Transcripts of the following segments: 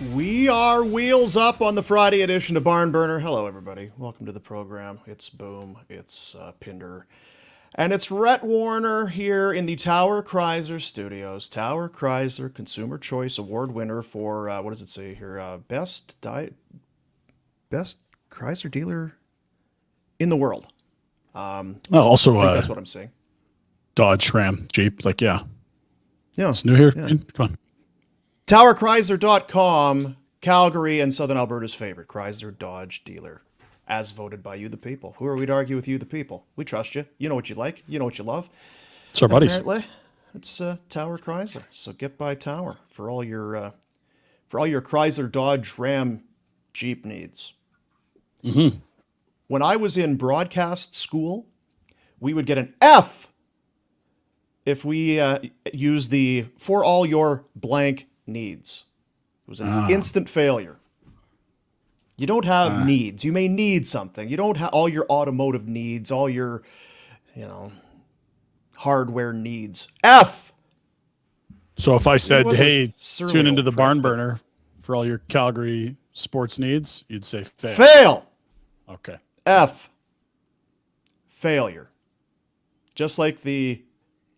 We are wheels up on the Friday edition of Barn Burner. Hello, everybody. Welcome to the program. It's Boom. It's Pinder. And it's Rhett Warner here in the Tower Chrysler Studios. Tower Chrysler Consumer Choice Award winner for, what does it say here? Best Chrysler dealer in the world. Also, that's what I'm saying. Dodge, Ram, Jeep. Yeah. It's new here. Yeah. Come on. TowerChrysler.com, Calgary and Southern Alberta's favorite Chrysler Dodge dealer, as voted by you, the people. Who are we to argue with you, the people? We trust you. You know what you like. You know what you love. It's our buddies. Apparently, it's Tower Chrysler. So get by Tower for all your Chrysler, Dodge, Ram, Jeep needs. Mm-hmm. When I was in broadcast school, we would get an F if we use the for all your blank needs. It was an instant failure. You don't have needs. You may need something. You don't have all your automotive needs, all your, hardware needs. F. So if I said, hey, tune into the Barn but Burner for all your Calgary sports needs, you'd say fail. Fail. Okay. F. Failure. Just like the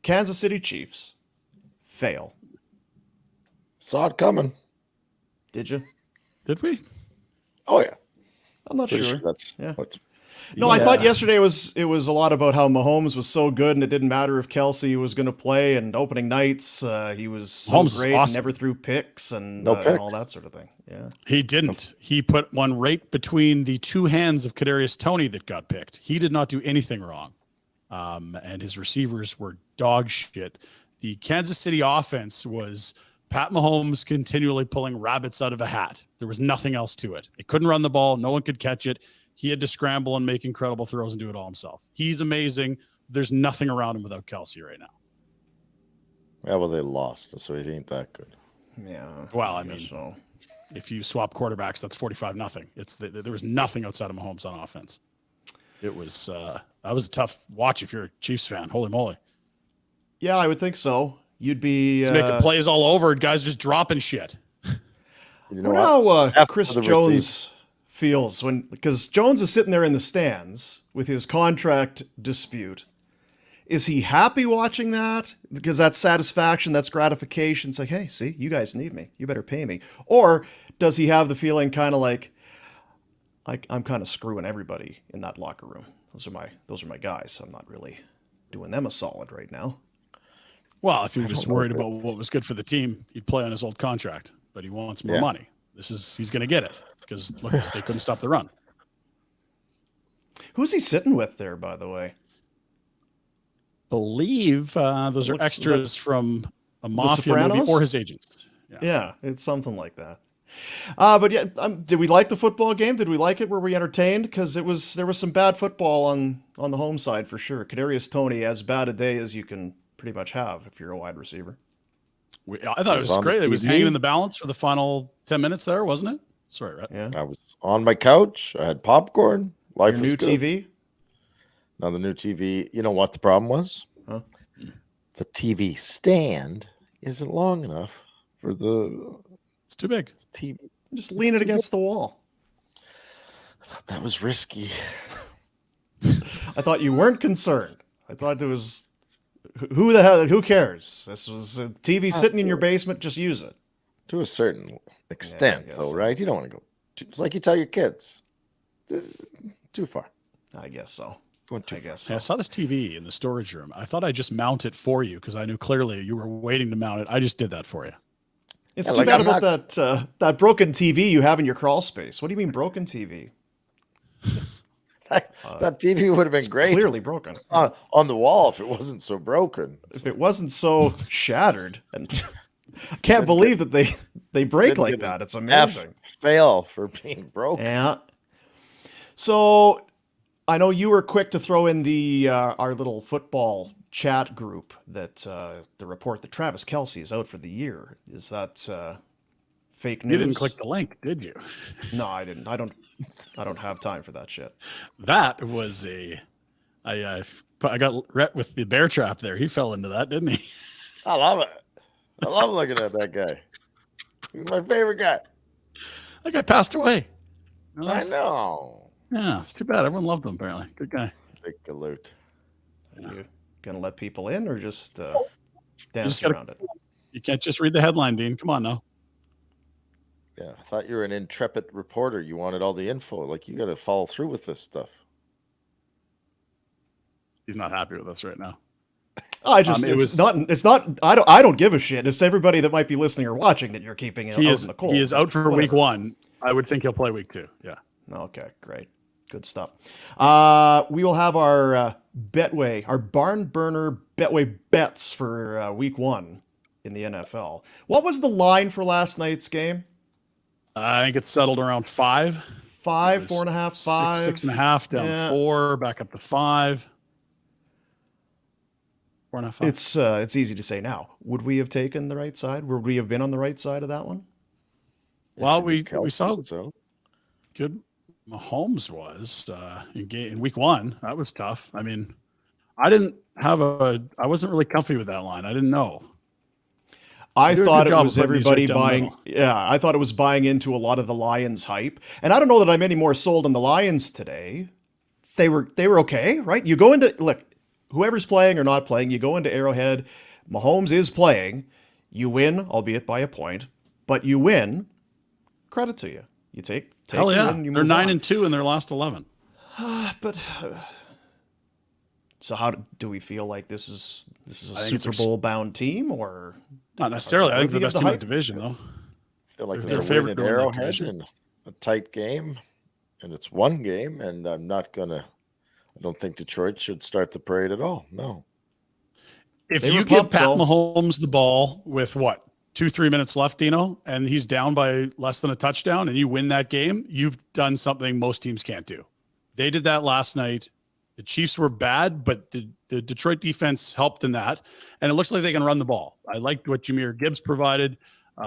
Kansas City Chiefs. Fail. Saw it coming. Did you? Did we? Oh yeah. I'm not Pretty sure. That's Yeah. what's No, I thought yesterday it was a lot about how Mahomes was so good and it didn't matter if Kelsey was going to play, and opening nights he was so Mahomes was great awesome. and never threw picks and, No and picks. all that sort of thing. Yeah. He didn't. He put one right between the two hands of Kadarius Toney that got picked. He did not do anything wrong. And his receivers were dog shit. The Kansas City offense was Pat Mahomes continually pulling rabbits out of a hat. There was nothing else to it. They couldn't run the ball. No one could catch it. He had to scramble and make incredible throws and do it all himself. He's amazing. There's nothing around him without Kelsey right now. yeah. Well, they lost, so it ain't that good. Yeah. Well, I guess mean, so. if you swap quarterbacks, that's 45-0. There was nothing outside of Mahomes on offense. It was that was a tough watch if you're a Chiefs fan. Holy moly! Yeah, I would think so. You'd be He's making plays all over. Guys just dropping shit. You I know wonder what? how F Chris for the Jones feels because Jones is sitting there in the stands with his contract dispute. Is he happy watching that? Because that's satisfaction, that's gratification. It's like, hey, see, you guys need me. You better pay me. Or does he have the feeling kind of like I'm kind of screwing everybody in that locker room? Those are my guys. I'm not really doing them a solid right now. Well, if he was don't just know worried if about it's- what was good for the team, he'd play on his old contract. But he wants more Yeah. money. He's going to get it because look, they couldn't stop the run. Who's he sitting with there, by the way? Believe those are Is extras from a mafia movie Sopranos? or his agents. Yeah, it's something like that. But yeah, did we like the football game? Did we like it? Were we entertained? Because there was some bad football on the home side for sure. Kadarius Toney, as bad a day as you can pretty much have if you're a wide receiver. I thought it was on great. the It was TV. hanging in the balance for the final 10 minutes there, wasn't it? Sorry, right? Yeah. I was on my couch. I had popcorn. Life Your was new good. TV. Now the new TV. You know what the problem was? Huh? The TV stand isn't long enough for the It's too big. TV. Just lean it against the wall. I thought that was risky. I thought you weren't concerned. I thought there was. Who the hell? Who cares? This was a TV sitting in your basement. Just use it. To a certain extent, guess though, so. right? You don't want to go. It's like you tell your kids. This is too far. I guess so. Going too I far. guess Yeah, I so. saw this TV in the storage room. I thought I'd just mount it for you because I knew clearly you were waiting to mount it. I just did that for you. It's Yeah, too like, bad I'm about that broken TV you have in your crawl space. What do you mean broken TV? That TV would have been great Clearly broken. on the wall if it wasn't so broken. If it wasn't so shattered, and I can't believe that they break Didn't like get that. It's F amazing. fail for being broken. Yeah. So I know you were quick to throw in the our little football chat group that the report that Travis Kelce is out for the year. Is that fake news? You didn't click the link, did you? No, I didn't. I don't have time for that shit. That was I got Rhett with the bear trap there. He fell into that, didn't he? I love it. I love looking at that guy. He's my favorite guy. That guy passed away. I know. Yeah, it's too bad. Everyone loved him, apparently. Good guy. Big galoot. Are you gonna let people in or just dance gotta- around it? You can't just read the headline, Dean. Come on now. Yeah, I thought you were an intrepid reporter. You wanted all the info. Like, you got to follow through with this stuff. He's not happy with us right now. I just it's not I don't give a shit. It's everybody that might be listening or watching that you're keeping out in the cold. He is out for Whatever. week 1. I would think he'll play week 2. Yeah. Okay, great. Good stuff. We will have our Betway, our barn burner Betway bets for week 1 in the NFL. What was the line for last night's game? I think it's settled around 5. 5, 4.5, 5. 6.5 down 4, back up to 5. 4.5. 5. It's easy to say now. Would we have taken the right side? Would we have been on the right side of that one? Well, we saw good Mahomes was in week 1. That was tough. I mean, I wasn't really comfy with that line. I didn't know. I thought it was everybody buying. Yeah, I thought it was buying into a lot of the Lions hype, and I don't know that I'm any more sold on the Lions today. They were okay, right? You go into whoever's playing or not playing, you go into Arrowhead. Mahomes is playing. You win, albeit by a point, but you win. Credit to you. You take Hell yeah. win, you They're move on. 9-2 in their last 11. But so how do we feel like this is a Super Bowl bound team or not necessarily? I think they're the best team in the hype? division though. I feel like They're they're favored favored to win that Arrowhead division. in a tight game, and it's one game, and I don't think Detroit should start the parade at all. No. If They you were give pumped, Pat though. Mahomes the ball with 2-3 minutes left, Dino, and he's down by less than a touchdown and you win that game, you've done something most teams can't do. They did that last night. The Chiefs were bad, but the Detroit defense helped in that. And it looks like they can run the ball. I liked what Jahmyr Gibbs provided.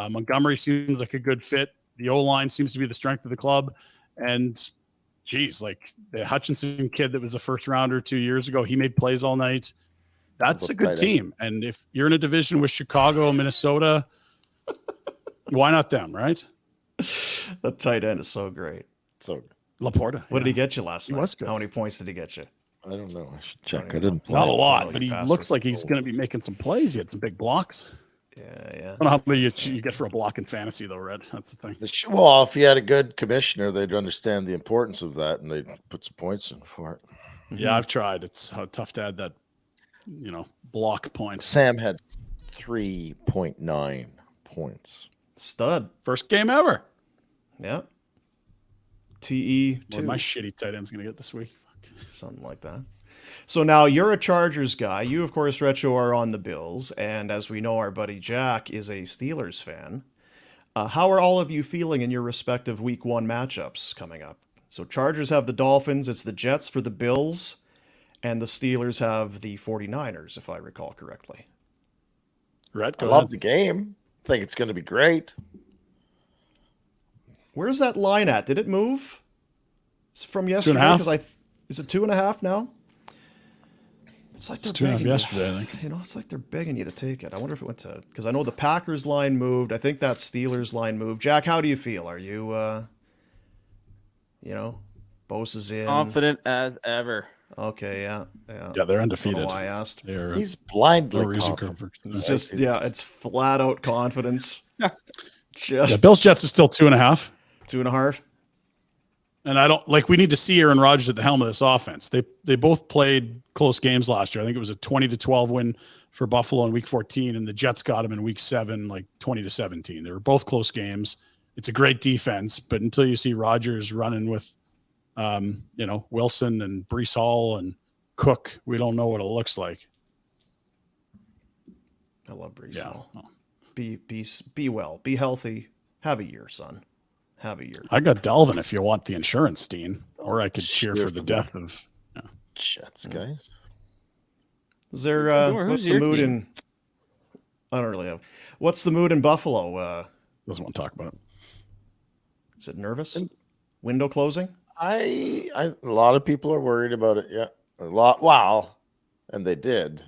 Montgomery seems like a good fit. The O-line seems to be the strength of the club. And geez, like the Hutchinson kid that was a first rounder 2 years ago, he made plays all night. That's a good team. And if you're in a division with Chicago, Minnesota, why not them, right? The tight end is so great. So Laporta. What did he get you last night? was good. How many points did he get you? I don't know. I should check. I didn't play. Not a lot, Probably but he passed looks with like the he's going to be making some plays. He had some big blocks. Yeah. I don't know how many you get for a block in fantasy, though, Red. That's the thing. Well, if you had a good commissioner, they'd understand the importance of that, and they'd put some points in for it. Yeah, I've tried. It's tough to add that, block point. Sam had 3.9 points. Stud. First game ever. Yeah. TE2. What my shitty tight end's going to get this week. Something like that. So now you're a Chargers guy. You, of course, Retro, are on the Bills. And as we know, our buddy Jack is a Steelers fan. How are all of you feeling in your respective Week 1 matchups coming up? So Chargers have the Dolphins. It's the Jets for the Bills. And the Steelers have the 49ers, if I recall correctly. Red, I love the game. I think it's going to be great. Where's that line at? Did it move? It's from yesterday? 2.5. Is it 2.5 now? It's like they're 2.5 begging yesterday, I think. It's like they're begging you to take it. I wonder if it went to, because I know the Packers line moved. I think that Steelers line moved. Jack, how do you feel? Are you, Bose is in. Confident as ever. Okay, yeah. Yeah, they're I undefeated. don't know why I asked. They're, He's blindly no reason confident. It's just, it's flat out confidence. Yeah, Just Bills Jets is still 2.5. 2.5. And I don't we need to see Aaron Rodgers at the helm of this offense. They both played close games last year. I think it was a 20-12 win for Buffalo in week 14, and the Jets got him in week 7, like 20-17. They were both close games. It's a great defense, but until you see Rodgers running with Wilson and Breece Hall and Cook, we don't know what it looks like. I love Brees. Yeah. Hall. Be well. Be healthy. Have a year, son. Have a year. I got Delvin if you want the insurance, Dean. Or I could cheer for the death of Jets, guys. Is there Who's what's the your mood team? in I don't really have. What's the mood in Buffalo? doesn't want to talk about it. Is it nervous? Window closing? A lot of people are worried about it. Yeah, a lot. Wow, and they did.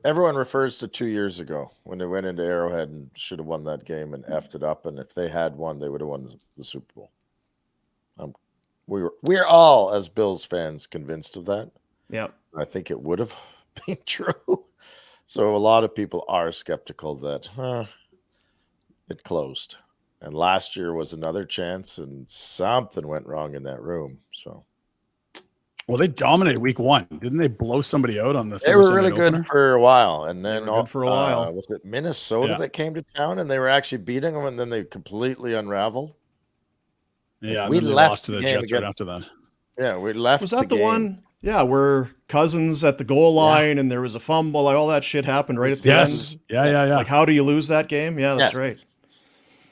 everyone refers to 2 years ago when they went into Arrowhead and should have won that game and effed it up. And if they had won, they would have won the Super Bowl. We're all, as Bills fans, convinced of that. Yeah. I think it would have been true. So a lot of people are skeptical that it closed. And last year was another chance, and something went wrong in that room. So, well, they dominated week 1. Didn't they blow somebody out on the they were Thursday really night good opener? for a while. And then good for a while. was it Minnesota Yeah. that came to town and they were actually beating them, and then they completely unraveled? Yeah, and We then they left lost to the the game Jets right against- after that. Yeah, we left. Was that the game. one? Yeah, where Cousins at the goal line and there was a fumble, like all that shit happened right at the Yes. end. Yeah. Like, how do you lose that game? Yeah, that's Yes. right.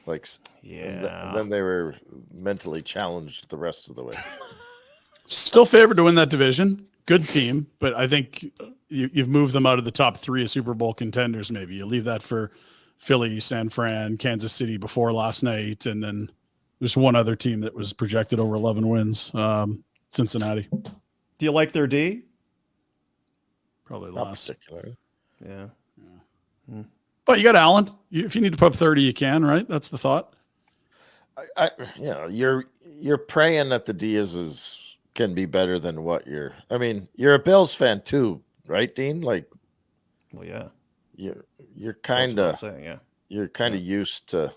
Like, Yeah. and then they were mentally challenged the rest of the way. Still favored to win that division. Good team, but I think you've moved them out of the top 3 of Super Bowl contenders. Maybe you leave that for Philly, San Fran, Kansas City before last night, and then there's one other team that was projected over 11 wins, Cincinnati. Do you like their D? Probably Not less. particularly. Yeah. But you got Allen. If you need to put up 30, you can, right? That's the thought. You're praying that the Diaz's can be better than what you're. I mean, you're a Bills fan too, right, Dean? Like, Well, yeah. you're That's kind what I'm of saying, yeah. you're kind of used to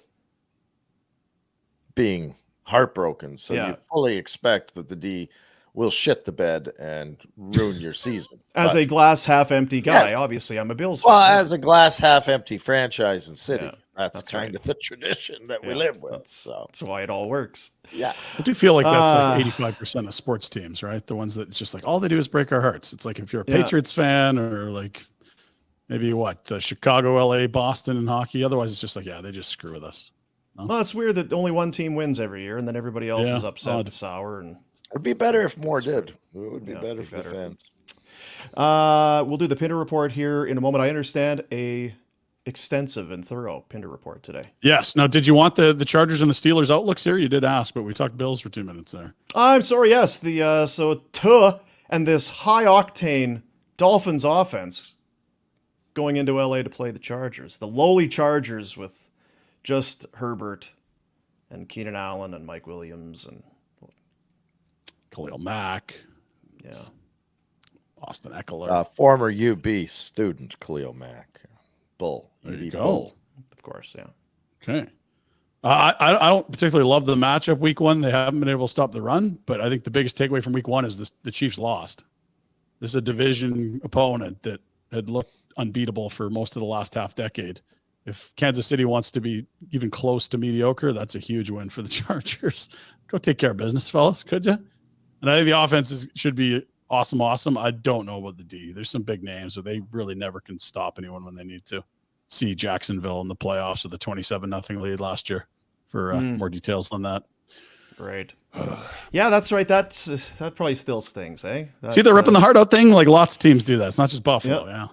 being heartbroken, so Yeah. you fully expect that the D will shit the bed and ruin your season. As But- a glass half empty guy, Yes. obviously, I'm a Bills well, fan. as a glass half empty franchise and city, Yeah, that's that's kind right. of the tradition that we Yeah, live with. that's- So That's why it all works. yeah, I do feel like that's Uh, like 85% of sports teams, right? The ones that it's just like all they do is break our hearts. It's like if you're a Yeah. Patriots fan or like maybe Chicago, LA, Boston in hockey. Otherwise, it's just like, yeah, they just screw with us. Well, it's weird that only one team wins every year, and then everybody else Yeah, is upset odd. and sour. And it'd be better if more did. It would be Yeah, better be for better. the fans. we'll do the Pinder Report here in a moment. I understand a extensive and thorough Pinder Report today. Yes. Now, did you want the Chargers and the Steelers outlooks here? You did ask, but we talked Bills for 2 minutes there. I'm sorry. Yes, the so and this high octane Dolphins offense going into LA to play the Chargers. The lowly Chargers with just Herbert and Keenan Allen and Mike Williams and Khalil Mack, yeah. Austin Eckler. Former UB student Khalil Mack, Bull. There UB you go. Bull. Of course, yeah. Okay. I don't particularly love the matchup week 1. They haven't been able to stop the run, but I think the biggest takeaway from week 1 is the Chiefs lost. This is a division opponent that had looked unbeatable for most of the last half decade. If Kansas City wants to be even close to mediocre, that's a huge win for the Chargers. Go take care of business, fellas, could you? And I think the offense should be awesome. I don't know about the D. There's some big names, but they really never can stop anyone when they need to. See Jacksonville in the playoffs with the 27-0 lead last year for more details on that. Right. Yeah, that's right. That probably still stings, eh? See the ripping the heart out thing? Like lots of teams do that. It's not just Buffalo. Yep.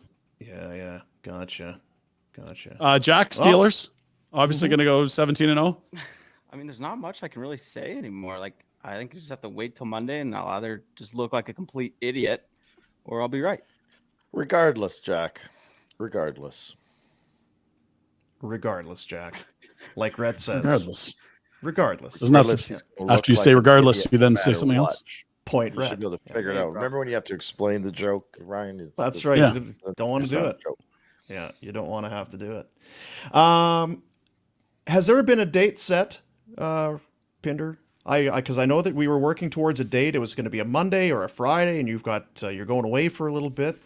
Yeah. Yeah. Gotcha. Jack Steelers, obviously going to go 17-0. I mean, there's not much I can really say anymore. Like, I think you just have to wait till Monday, and I'll either just look like a complete idiot, or I'll be right. Regardless, Jack. Regardless, Jack. Like Rhett says. Regardless. Regardless. Isn't that Regardless, he's gonna after look you say like an regardless, idiot you then no say matter something what. else? Point You should Rhett. be able to figure it out. Remember when you have to explain the joke, Ryan? That's right. Yeah. You don't want to do it. Joke. Yeah, you don't want to have to do it. Has there been a date set, Pinder? Because I know that we were working towards a date. It was going to be a Monday or a Friday, and you've got you're going away for a little bit.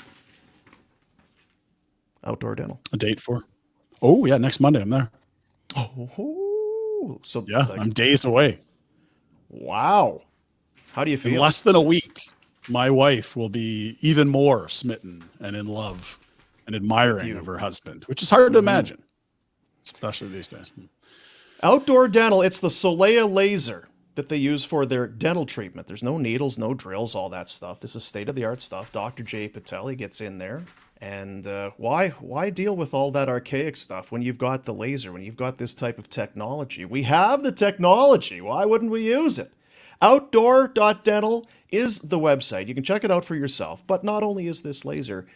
Outdoor dental. A date for? Oh, yeah, next Monday I'm there. Oh, so Yeah, like, I'm days away. wow. How do you In feel? less than a week, my wife will be even more smitten and in love and admiring of her husband, which is hard to imagine, especially these days. Outdoor dental. It's the Solea laser that they use for their dental treatment. There's no needles, no drills, all that stuff. This is state-of-the-art stuff. Dr. Jay Patel, he gets in there. And why deal with all that archaic stuff when you've got the laser, when you've got this type of technology? We have the technology. Why wouldn't we use it? Outdoor.dental is the website. You can check it out for yourself. But not only is this laser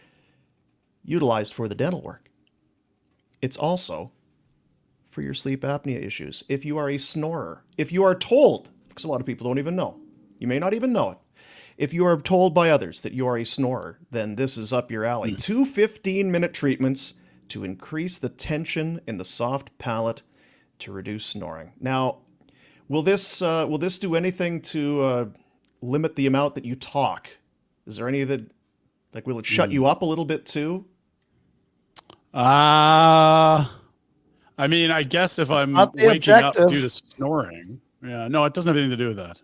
utilized for the dental work. It's also for your sleep apnea issues. If you are a snorer, if you are told, because a lot of people don't even know, you may not even know it. If you are told by others that you are a snorer, then this is up your alley. 2 15-minute treatments to increase the tension in the soft palate to reduce snoring. Now, will this do anything to limit the amount that you talk? Is there any that, like, will it shut you up a little bit too? I mean, I guess if I'm not the waking up objective. due to snoring, yeah, no, it doesn't have anything to do with that.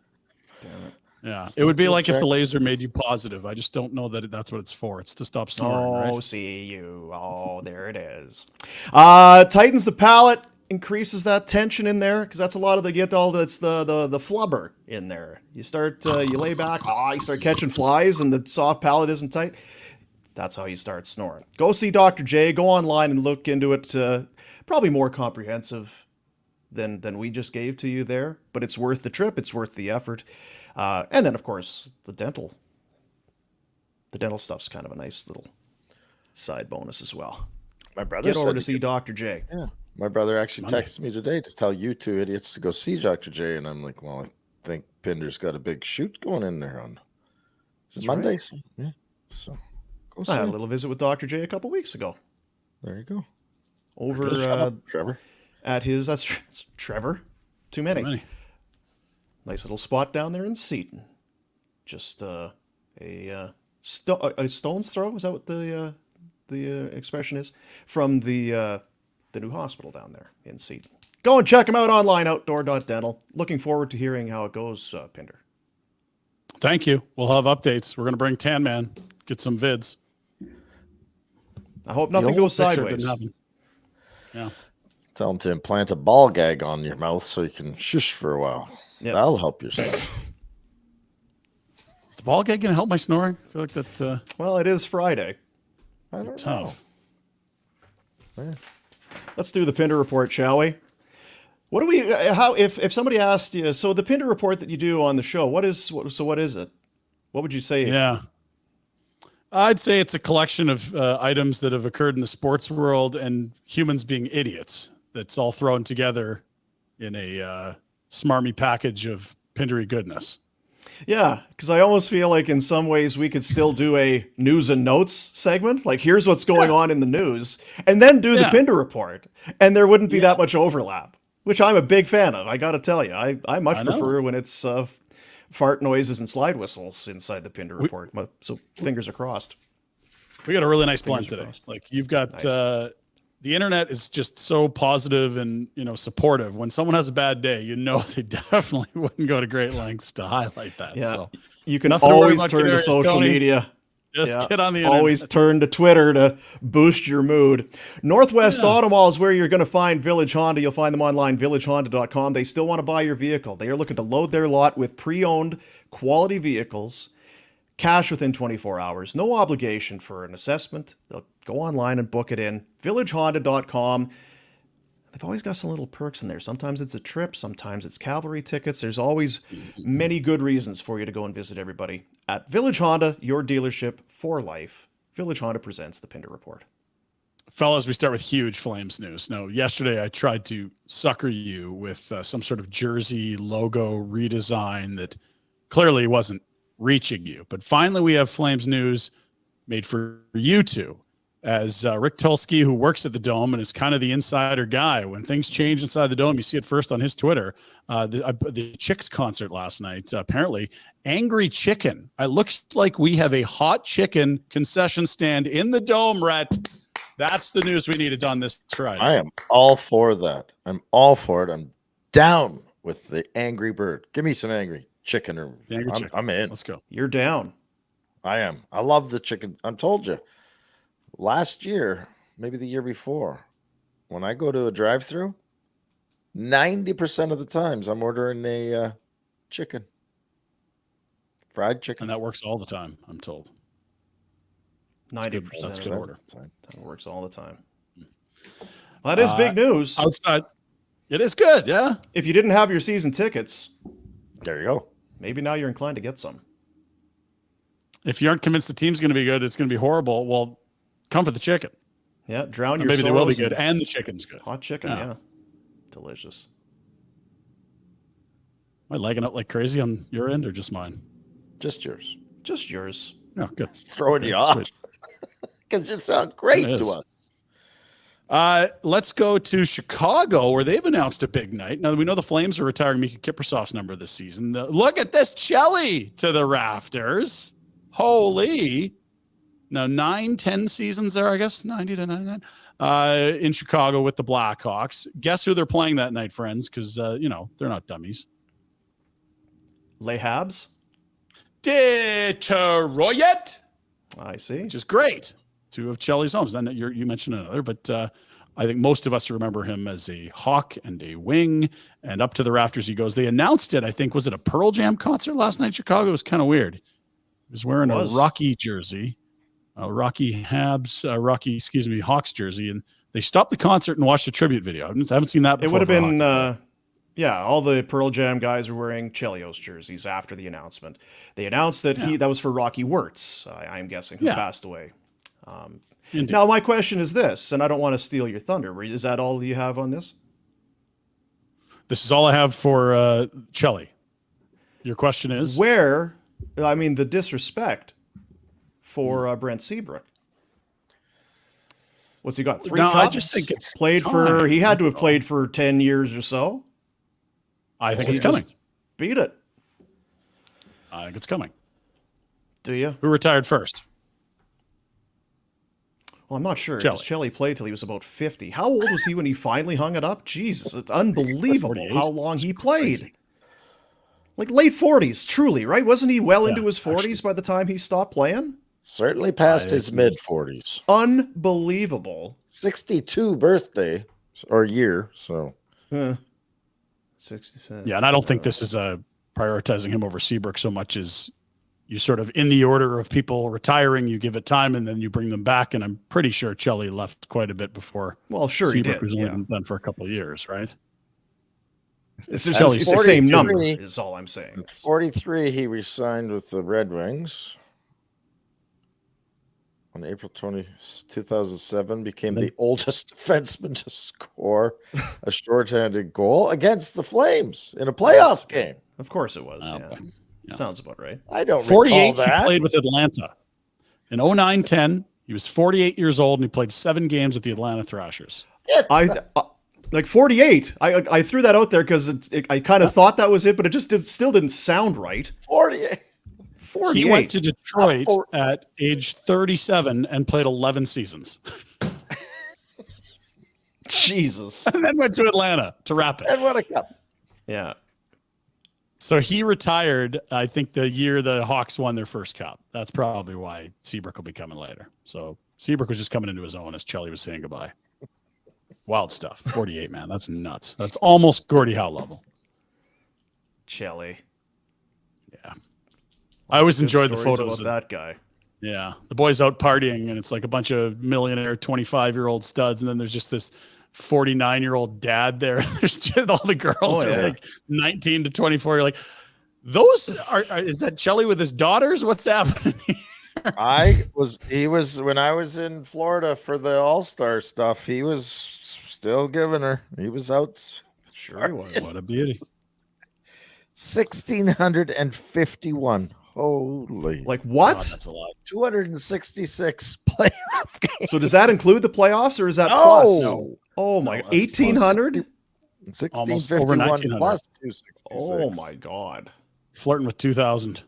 Damn it. Yeah, It's it would not be the like if the objective. laser made you positive. I just don't know that that's what it's for. It's to stop snoring, Oh, right? see you. Oh, there it is. Tightens the palate, increases that tension in there, because that's a lot of the the flubber in there. You start, you lay back, you start catching flies, and the soft palate isn't tight. That's how you start snoring. Go see Dr. J. Go online and look into it. Probably more comprehensive than we just gave to you there, but it's worth the trip. It's worth the effort. And then, of course, the dental stuff's kind of a nice little side bonus as well. My brother Get over said to he see could- Dr. J. Yeah, my brother actually Monday. texted me today to tell you two idiots to go see Dr. J, and I'm like, well, I think Pinder's got a big shoot going in there on. Is it That's right. Mondays? Yeah. So go see I had a him. little visit with Dr. J a couple weeks ago There you go. over Shut up, Trevor. at his. That's Trevor. Too many. Too many. Nice little spot down there in Seaton. Just a stone's throw. Is that what the expression is? From the new hospital down there in Seaton. Go and check them out online, outdoor.dental. Looking forward to hearing how it goes, Pinder. Thank you. We'll have updates. We're going to bring Tan Man, get some vids. I hope nothing old goes Picture sideways. didn't happen. Yeah. Tell him to implant a ball gag on your mouth so you can shush for a while. Yep. That'll help your stuff. Is the ball gag going to help my snoring? I feel like that Well, it is Friday. I don't know. tough. Let's do the Pinder Report, shall we? What do we? How if somebody asked you? So the Pinder Report that you do on the show, what is it? What would you say? Yeah. I'd say it's a collection of items that have occurred in the sports world and humans being idiots. That's all thrown together in a smarmy package of Pindery goodness. Yeah, because I almost feel like in some ways we could still do a news and notes segment. Like, here's what's going on in the news, and then do the Yeah. Pinder Report, and there wouldn't be that much overlap, which I'm a big fan of. I got to tell you, I much I know. prefer when it's fart noises and slide whistles inside the Pinder Report. So fingers are crossed. We got a really nice blend Fingers today. crossed. Like you've got Nice. The internet is just so positive and supportive. When someone has a bad day, they definitely wouldn't go to great lengths to highlight that. Yeah, So you can nothing to worry always about turn to Kadarius, social Toney. media. just Yeah. get on the internet. Always turn to Twitter to boost your mood. Northwest Auto Mall is where you're going to find Village Honda. You'll find them online, villagehonda.com. They still want to buy your vehicle. They are looking to load their lot with pre-owned quality vehicles, cash within 24 hours. No obligation for an assessment. They'll go online and book it in. villagehonda.com. They've always got some little perks in there. Sometimes it's a trip. Sometimes it's cavalry tickets. There's always many good reasons for you to go and visit everybody at Village Honda, your dealership for life. Village Honda presents the Pinder Report. Fellas, we start with huge Flames news. Now, yesterday I tried to sucker you with some sort of jersey logo redesign that clearly wasn't reaching you. But finally, we have Flames news made for you two. As Rick Tulsky, who works at the Dome and is kind of the insider guy, when things change inside the Dome, you see it first on his Twitter. The Chicks concert last night, apparently, Angry Chicken. It looks like we have a hot chicken concession stand in the Dome, Rhett. That's the news we needed on this Friday. I am all for that. I'm all for it. I'm down with the Angry Bird. Give me some Angry Chicken. The Angry Chicken. I'm in. Let's go. You're down. I am. I love the chicken. I told you. Last year, maybe the year before, when I go to a drive-through, 90% of the times I'm ordering a chicken, fried chicken. And that works all the time, I'm told. 90%. That's good order. That works all the time. Well, that is big news. Outside, it is good, yeah. If you didn't have your season tickets, There you go. maybe now you're inclined to get some. If you aren't convinced the team's going to be good, it's going to be horrible. Well, come for the chicken. Yeah, drown And your maybe they will be sorrows good, in and the chicken's good. hot chicken. Yeah. Yeah, delicious. Am I lagging out like crazy on your end or just mine? Just yours. Just yours. Oh, good. It's throwing you Okay, off sweet. because you sound great It to is. us. Let's go to Chicago, where they've announced a big night. Now, we know the Flames are retiring Mika Kiprasov's number this season. Look at this Chelly to the rafters. Holy. Now, 9-10 seasons there, I guess, 90 to 99, in Chicago with the Blackhawks. Guess who they're playing that night, friends? Because, they're not dummies. Les Habs. Detroit, I see. which is great. Two of Chelly's homes. Then you mentioned another, but I think most of us remember him as a Hawk and a wing, and up to the rafters he goes. They announced it, I think, was it a Pearl Jam concert last night in Chicago? It was kind of weird. He was wearing a Rocky jersey, Hawks jersey, and they stopped the concert and watched a tribute video. I haven't seen that before. It would have been, all the Pearl Jam guys were wearing Chelios jerseys after the announcement. They announced that that was for Rocky Wirtz, I'm guessing, who passed away. Now, my question is this, and I don't want to steal your thunder. Is that all you have on this? This is all I have for Chelly. Your question is? The disrespect for Brent Seabrook. What's he got? 3 cups? I just think it's played for. He had to have played for 10 years or so. I think it's coming. Beat it. I think it's coming. Do you? Who retired first? Well, I'm not sure. Chelly played till he was about 50. How old was he when he finally hung it up? Jesus, it's unbelievable how long he played. Crazy. Like late 40s, truly, right? Wasn't he well into his 40s by the time he stopped playing? Certainly past his mid-40s. Unbelievable. 62 birthday or year, so. 65. Yeah, and I don't think this is prioritizing him over Seabrook so much as you sort of, in the order of people retiring, you give it time and then you bring them back. And I'm pretty sure Chelly left quite a bit before. Well, sure Seabrook he did. was only been done for a couple of years, right? It's the same number, is all I'm saying. At 43, he re-signed with the Red Wings. On April 20, 2007, became the oldest defenseman to score a shorthanded goal against the Flames in a playoff game. Of course it was. Yeah. Sounds about right. I don't 48, recall that. he played with Atlanta. In 09-10, he was 48 years old, and he played 7 games with the Atlanta Thrashers. Like 48. I threw that out there because I kind of thought that was it, but it still didn't sound right. 48. 48. He went to Detroit at age 37 and played 11 seasons. Jesus. And then went to Atlanta to wrap it. And what a cup. Yeah. So he retired, I think, the year the Hawks won their first cup. That's probably why Seabrook will be coming later. So Seabrook was just coming into his own as Chelly was saying goodbye. Wild stuff. 48, man. That's nuts. That's almost Gordie Howe level. Chelly. Yeah. I always enjoyed the photos of that guy. Yeah. The boys out partying, and it's like a bunch of millionaire 25-year-old studs, and then there's just this 49-year-old dad there. There's just all the girls are like 19 to 24. You're like, those are is that Chelly with his daughters? What's happening here? He was when I was in Florida for the All-Star stuff, he was still giving her. He was out. Sure he was. What a beauty. 1,651. Holy. Like what? God, that's a lot. 266 playoff games. So does that include the playoffs or is that No. plus? No. Oh my God. 1,800? 1,651 1900. plus 266. Oh my God. Flirting with 2,000.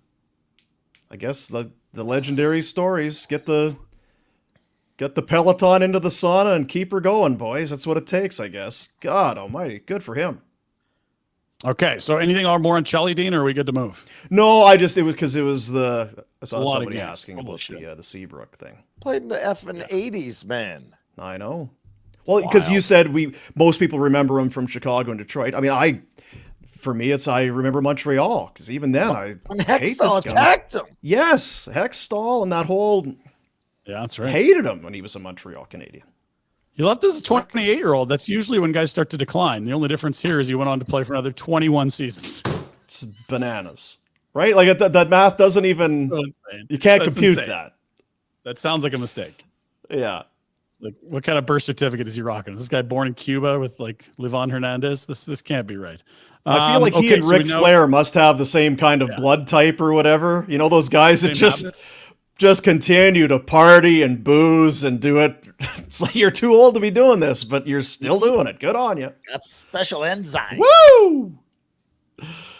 I guess the legendary stories. Get the Peloton into the sauna and keep her going, boys. That's what it takes, I guess. God almighty. Good for him. Okay, so anything more on Chelly, Dean, or are we good to move? No, I saw somebody games. asking about the Seabrook thing. Played in the effing 80s, man. I know. Well, because you said most people remember him from Chicago and Detroit. I mean, I remember Montreal because even then when Hextall attacked him. Yes, Hextall and that whole. Yeah, that's right. Hated him when he was a Montreal Canadian. He left as a 28-year-old. That's usually when guys start to decline. The only difference here is he went on to play for another 21 seasons. It's bananas, right? Like that math doesn't even. So insane. You can't That's compute insane. that. That sounds like a mistake. Yeah. Like, what kind of birth certificate is he rocking? Is this guy born in Cuba with like Livon Hernandez? This can't be right. I feel like he okay, and so Ric we know- Flair must have the same kind of blood type or whatever. You know, those guys that Same habits? just continue to party and booze and do it. It's like you're too old to be doing this, but you're still doing it. Good on you. That's special enzyme. Woo!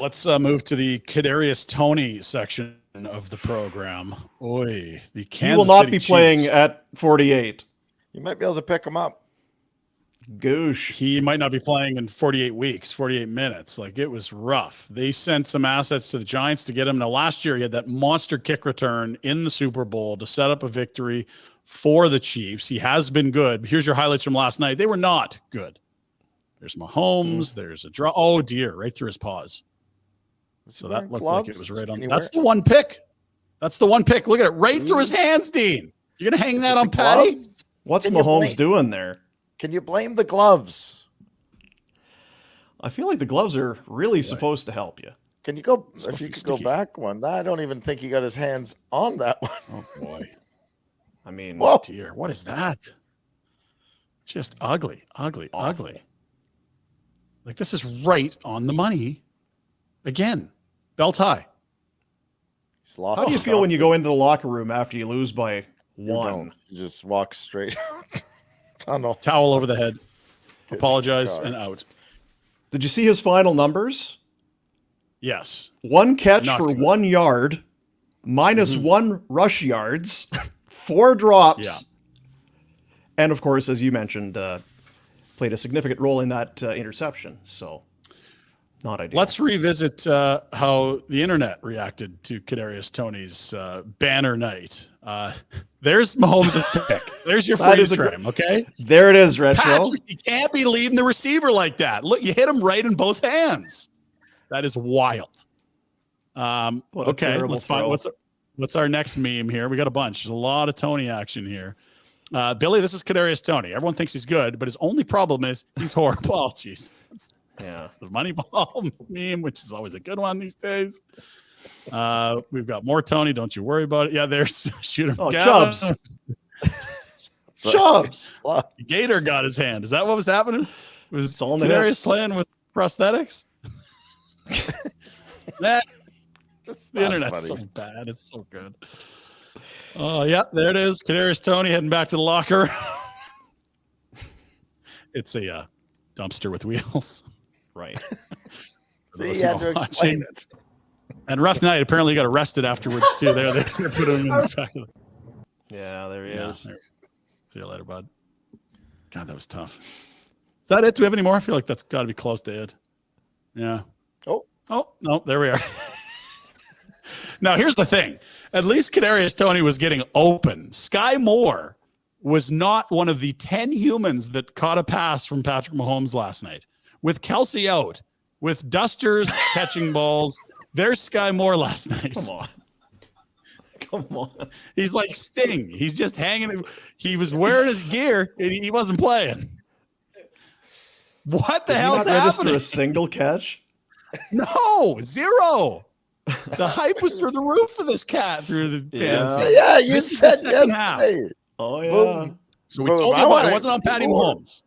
Let's move to the Kadarius Toney section of the program. Oy, the Kansas He will not City be playing Chiefs. at 48. You might be able to pick him up. Goosh. He might not be playing in 48 weeks, 48 minutes. Like, it was rough. They sent some assets to the Giants to get him. Now, last year, he had that monster kick return in the Super Bowl to set up a victory for the Chiefs. He has been good. Here's your highlights from last night. They were not good. There's Mahomes. There's a draw. Oh, dear. Right through his paws. So that looked like it was right on. That's the one pick. That's the one pick. Look at it. Right through his hands, Dean. You're going to hang that on Patty? What's Mahomes doing there? Can you blame the gloves? I feel like the gloves are really supposed to help you. Can you go, Supposed if to you be could go sticky. back one? I don't even think he got his hands on that one. Oh, boy. I mean, Whoa. Dear. What is that? Just ugly, ugly, Awful. ugly. Like, this is right on the money. Again, belt high. He's lost. how do you his feel when you go confidence. into the locker room after you lose by You one? don't. You just walk straight out. Tunnel. Towel over the head. Good Apologize God. and out. Did you see his final numbers? Yes. One catch Not for good. 1 yard, minus 1 rush yards, 4 drops. Yeah. And of course, as you mentioned, played a significant role in that interception. So, not ideal. Let's revisit how the internet reacted to Kadarius Toney's banner night. There's Mahomes' pick. There's your That freeze is a gr- frame, okay? There it is, Retro. Patrick, you can't be leading the receiver like that. Look, you hit him right in both hands. That is wild. What a Okay, terrible let's find throw. what's our next meme here. We got a bunch. There's a lot of Toney action here. Billy, this is Kadarius Toney. Everyone thinks he's good, but his only problem is he's horrible. Oh, jeez. Yeah. That's the Moneyball meme, which is always a good one these days. We've got more Toney. Don't you worry about it. Yeah, there's shooter. Oh, Chubbs. So Chubbs. Gator got his hand. Is that what was happening? Was It's all in the Kadarius hips. playing with prosthetics? Nah, That's the not internet's funny. so bad. It's so good. Oh, yeah, there it is. Kadarius Toney heading back to the locker. It's a dumpster with wheels. Right. For See, those you who had to are explain watching. it. And rough night. Apparently, he got arrested afterwards too. They put him in the back of the. Yeah, there he Yeah, is. there. See you later, bud. God, that was tough. Is that it? Do we have any more? I feel like that's got to be close to it. Yeah. Oh no, there we are. Now here's the thing. At least Kadarius Toney was getting open. Sky Moore was not one of the 10 humans that caught a pass from Patrick Mahomes last night. With Kelsey out, with Dusters catching balls, there's Sky Moore last night. Come on. Come on. He's like Sting. He's just hanging. He was wearing his gear and he wasn't playing. What the Did he hell's not register happening? a single catch? No, zero. The hype was through the roof for this cat through the Yeah. fantasy. Yeah, you This is the said second half. yesterday. Oh, yeah. Boom. So we Well, told I you about wanna it. It wasn't on see Patty more. Mahomes.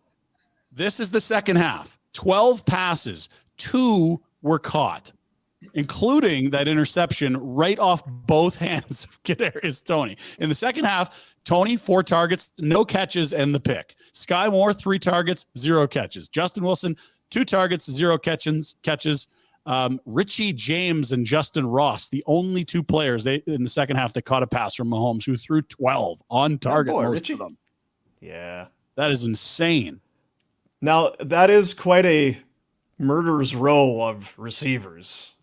This is the second half. 12 passes, 2 were caught, including that interception right off both hands of Kadarius Toney. In the second half, Toney, 4 targets, no catches, and the pick. Sky Moore, 3 targets, 0 catches. Justin Wilson, 2 targets, 0 catches. Richie James and Justin Ross, the only 2 players in the second half that caught a pass from Mahomes, who threw 12 on target. boy, most Richie. of them. Yeah. That is insane. Now, that is quite a murderer's row of receivers.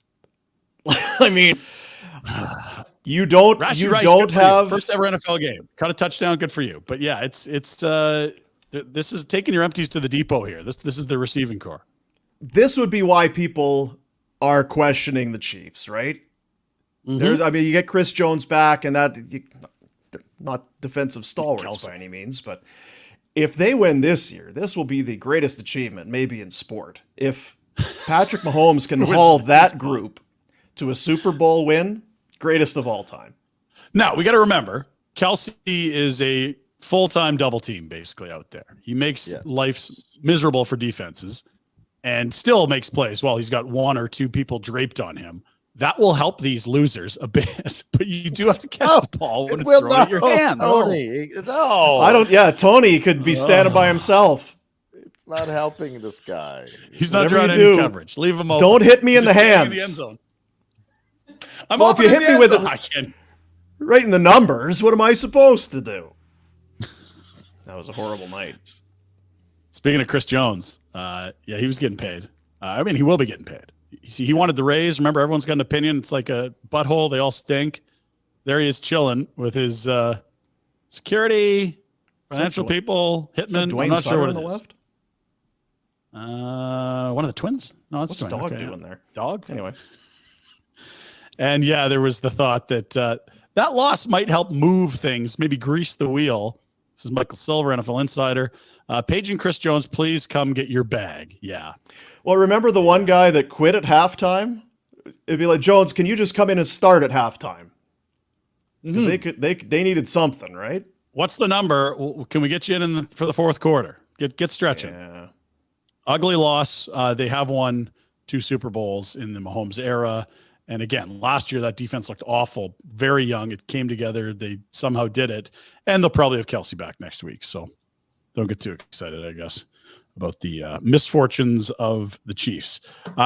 I mean, you don't have first ever NFL game. Caught a touchdown, good for you. But yeah, it's this is taking your empties to the depot here. This is the receiving core. this would be why people are questioning the Chiefs, right? Mhm. I mean, you get Chris Jones back, and they're not defensive stalwarts Kelsey. by any means, but if they win this year, this will be the greatest achievement, maybe in sport. If Patrick Mahomes can haul that group to a Super Bowl win, greatest of all time. Now we got to remember, Kelsey is a full-time double team basically out there. He makes Yeah. life miserable for defenses and still makes plays while he's got one or two people draped on him. That will help these losers a bit, but you do have to catch the ball when it's thrown at your hand. Tony, no. I don't. Yeah, Toney could be standing by himself. It's not helping this guy. He's not Whatever drawing you any do, coverage. Leave him open. Don't hit me in He's the just standing hands. the end zone. I'm Well, if open you in hit the me end with zone. it- I can't. Right in the numbers. What am I supposed to do? That was a horrible night. Speaking of Chris Jones, he was getting paid. I mean, he will be getting paid. He wanted the raise. Remember, everyone's got an opinion. It's like a butthole. They all stink. There he is chilling with his security, financial people, hitmen. Dwayne I'm not Sutter sure what on it the is. left. One of the twins? No, that's What's twin. dog Okay, doing there? Dog? Anyway, And yeah, there was the thought that that loss might help move things, maybe grease the wheel. This is Michael Silver, NFL Insider. Paige and Chris Jones, please come get your bag. Yeah. well, remember the one guy that quit at halftime? It'd be like, Jones, can you just come in and start at halftime? Because they needed something, right? What's the number? Can we get you in for the fourth quarter? Get stretching. Yeah. Ugly loss. They have won 2 Super Bowls in the Mahomes era. And again, last year that defense looked awful, very young. It came together. They somehow did it. And they'll probably have Kelsey back next week. So don't get too excited, I guess, about the misfortunes of the Chiefs.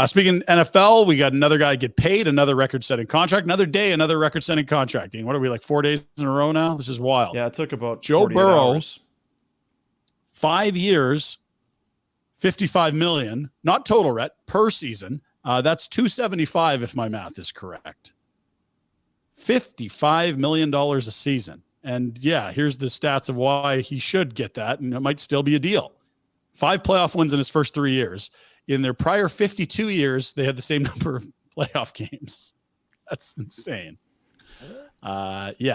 Speaking NFL, we got another guy get paid, another record-setting contract, another day, another record-setting contract. Dean, what are we, like 4 days in a row now? This is wild. Yeah, it took about Joe 48 Burrow, hours. 5 years, $55 million, not total rent, per season. That's $275 if my math is correct. $55 million a season. And yeah, here's the stats of why he should get that, and it might still be a deal. 5 playoff wins in his first 3 years. In their prior 52 years, they had the same number of playoff games. That's insane.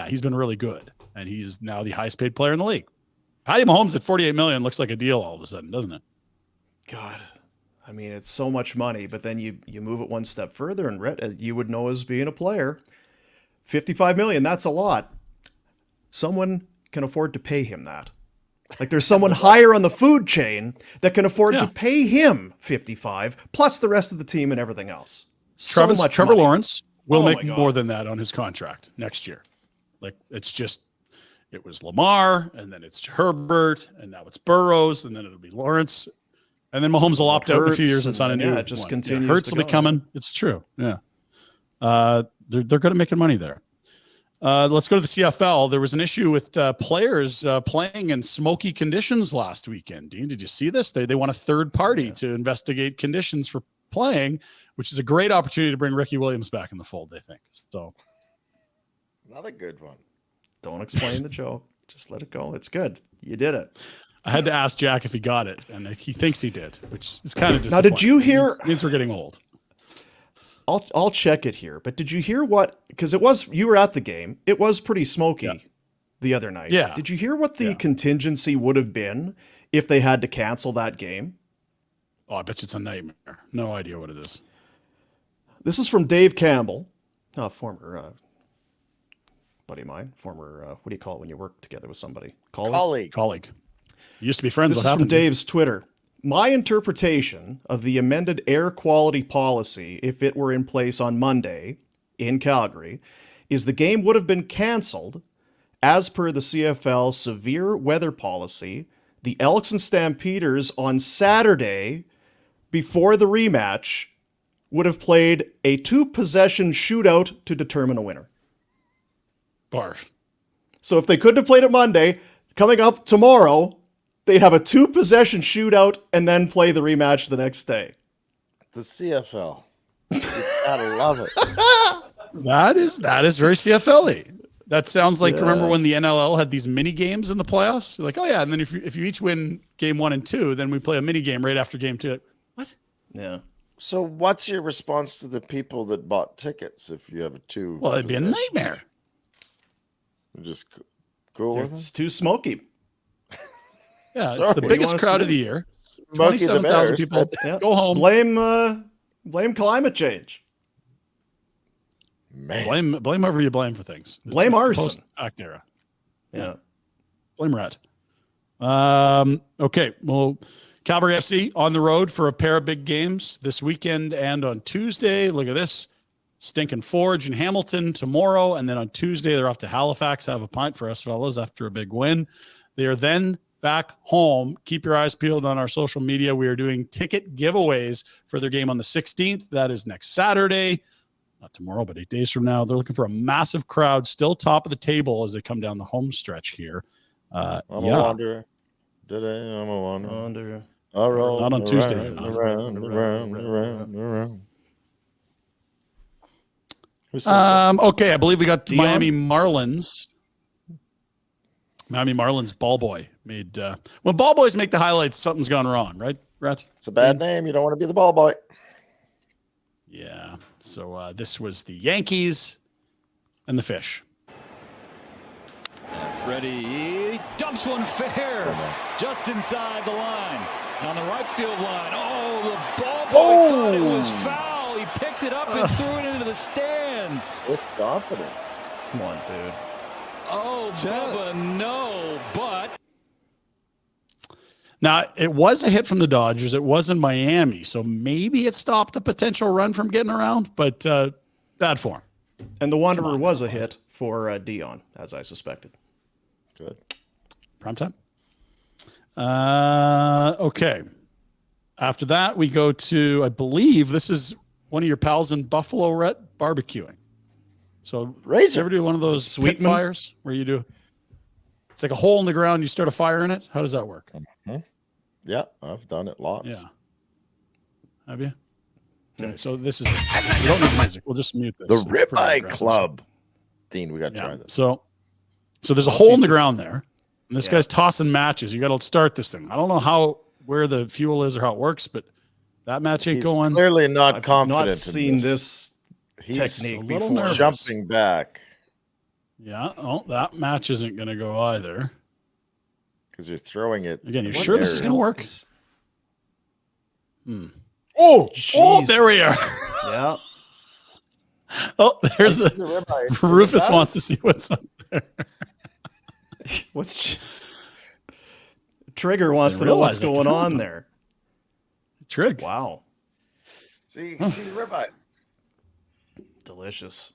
He's been really good, and he's now the highest paid player in the league. Patty Mahomes at $48 million looks like a deal all of a sudden, doesn't it? God, I mean, it's so much money, but then you move it one step further, and Rhett, you would know as being a player, $55 million, that's a lot. Someone can afford to pay him that. Like there's someone higher on the food chain that can afford to pay him 55 plus the rest of the team and everything else. Trevor money. Lawrence will Oh my make God. more than that on his contract next year. Like it was Lamar, and then it's Herbert, and now it's Burrows, and then it'll be Lawrence, and then Mahomes will opt out in a few Hurts, years and sign a and new yeah, it just one. continues Hurts to will be go. coming. It's true. Yeah, they're good at making money there. Let's go to the CFL. There was an issue with players playing in smoky conditions last weekend. Dean, did you see this? They want a third party to investigate conditions for playing, which is a great opportunity to bring Ricky Williams back in the fold, they think. So, Another good one. Don't explain the joke. Just let it go. It's good. You did it. I had to ask Jack if he got it, and he thinks he did, which is kind of Now, disappointing. did you hear? It means we're getting old. I'll check it here. But did you hear what? Because you were at the game. It was pretty smoky the other night. Yeah. Did you hear what the contingency would have been if they had to cancel that game? Oh, I bet you it's a nightmare. No idea what it is. This is from Dave Campbell, former buddy of mine. Former what do you call it when you work together with somebody? Colleague. You used to be friends. This What is from happened? Dave's Twitter. My interpretation of the amended air quality policy, if it were in place on Monday in Calgary, is the game would have been canceled as per the CFL severe weather policy. The Elks and Stampeders on Saturday before the rematch would have played a 2-possession shootout to determine a winner. Barf. So if they couldn't have played it Monday, coming up tomorrow, they'd have a 2-possession shootout and then play the rematch the next day. The CFL. You gotta love it. That is very CFL-y. That sounds like, remember when the NLL had these mini games in the playoffs? You're like, oh yeah, and then if you each win game 1 and 2, then we play a mini game right after game 2. What? Yeah. So what's your response to the people that bought tickets if you have a 2? Well, it'd be a nightmare. Just cool with It's it? too smoky. Yeah, Sorry. it's the What do you biggest want us crowd to of the do? year. Smoky the 27,000 Bears, people. but- Yeah. Go home. Blame climate change. Man. Blame whoever you blame for things. Blame It's the arson. post-act era. Yeah. Blame Rat. Okay, well, Calgary FC on the road for a pair of big games this weekend and on Tuesday. Look at this. Stinking Forge in Hamilton tomorrow, and then on Tuesday they're off to Halifax. Have a pint for us fellas after a big win. They are then back home. Keep your eyes peeled on our social media. We are doing ticket giveaways for their game on the 16th. That is next Saturday. Not tomorrow, but 8 days from now. They're looking for a massive crowd, still top of the table as they come down the home stretch here. I'm a wanderer. Today I'm a wanderer. I roll not on Tuesday. around. Okay, I believe we got Dion? Miami Marlins. Miami Marlins ball boy made when ball boys make the highlights, something's gone wrong, right, Rat? It's a bad name. You don't want to be the ball boy. Yeah. So this was the Yankees and the Fish. Freddie dumps one fair just inside the line on the right field line. Oh, the ball boy thought it was foul. He picked it up and threw it into the stands. With confidence. Come on, dude. Oh, Bubba, no, but. Now, it was a hit from the Dodgers. It was in Miami, so maybe it stopped a potential run from getting around, but bad form. And the Wanderer was a hit for Dion, as I suspected. Good. Prime time. Okay. After that, we go to, I believe this is one of your pals in Buffalo, Rhett, barbecuing. So Razor. you ever do one of those sweet Sweetman? fires where you do, it's like a hole in the ground, you start a fire in it? How does that work? Yeah, I've done it lots. Yeah. Have you? Okay, so this is it. We don't need music. We'll just mute this. The It's pretty Ribeye aggressive. Club. Dean, we got to Yeah. try this. So there's a hole in the ground there, and this guy's tossing matches. You got to start this thing. I don't know where the fuel is or how it works, but that match ain't He's going. clearly not I've confident. not seen in this He's technique a little before. nervous. jumping back Yeah. Oh, that match isn't going to go either. because you're throwing it. Again, you in sure this is area. going to work? Oh, Oh, there we are. Yeah. Oh, there's I a see the ribeye. Rufus wants to see what's up there. What's Trigger wants to Didn't know what's realize that going counts. on there. Trig. Wow. See the ribeye. Delicious.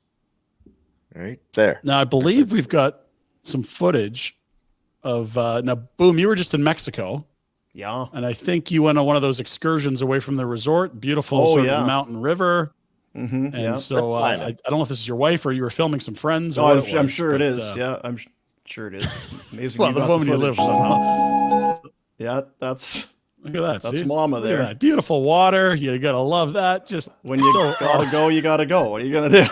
Right there. Now, I believe we've got some footage of now, Boom, you were just in Mexico. Yeah. And I think you went on one of those excursions away from the resort, beautiful Oh, sort yeah. of mountain river. Mm-hmm. And Yeah. so I don't know if this is your wife or you were filming some friends. Or Oh, what it I'm was, sure it but, is. Yeah, I'm sure it is. Amazing. Well, you the got woman you footage live with. somehow. Yeah, that's Look at that. That's see? Mama Look at there. that. Beautiful water. You got to love that. Just when you so, gotta go, you gotta go. What are you gonna do?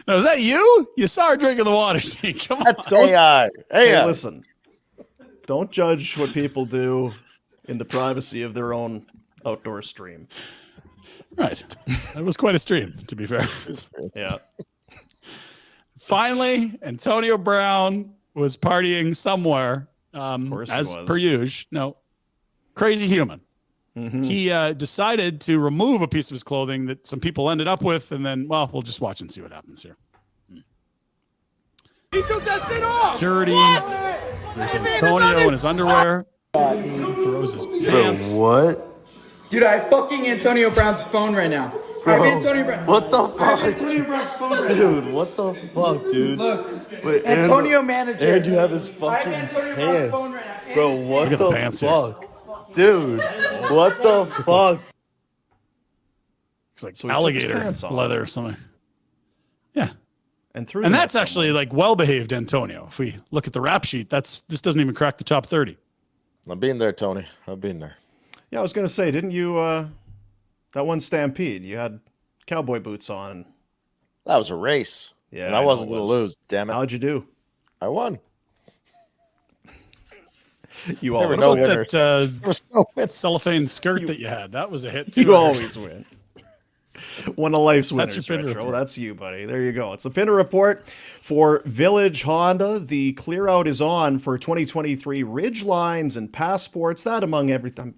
Now, is that you? You saw her drinking the water. Come on. That's AI. Hey, AI. listen. Don't judge what people do in the privacy of their own outdoor stream. Right. That was quite a stream, to be fair. Yeah. Finally, Antonio Brown was partying somewhere, course he as was. per usual. No, crazy human. Mm-hmm. He decided to remove a piece of his clothing that some people ended up with, and then, well, we'll just watch and see what happens here. He took that shit off. Security. There's Antonio in his underwear. He throws his pants. What? Dude, I have fucking Antonio Brown's phone right now. I have Antonio Brown. What the I have fuck? Antonio Brown's phone right now. Dude, what the fuck, dude? Look, Wait, Antonio manager. And you have his I have fucking Antonio Brown's pants. phone right now. Bro, what Look at the the pants here. fuck? Dude, what the fuck? It's like So he took his alligator pants off. leather or something. Yeah. And through And that that's actually someone. like well-behaved Antonio. If we look at the rap sheet, this doesn't even crack the top 30. I've been there, Tony. I've been there. Yeah, I was gonna say, didn't you that one stampede, you had cowboy boots on. That was a race. Yeah, And I I know wasn't it going to was. lose. Damn it. How'd you do? I won. You Never always know What win. winners. that There was no win. cellophane skirt that you had? That was a hit too. You always win. One of life's That's winners, your Pinder Retro. Report. That's you, buddy. There you go. It's a Pinder Report for Village Honda. The clear out is on for 2023 Ridge Lines and Passports. That among everything.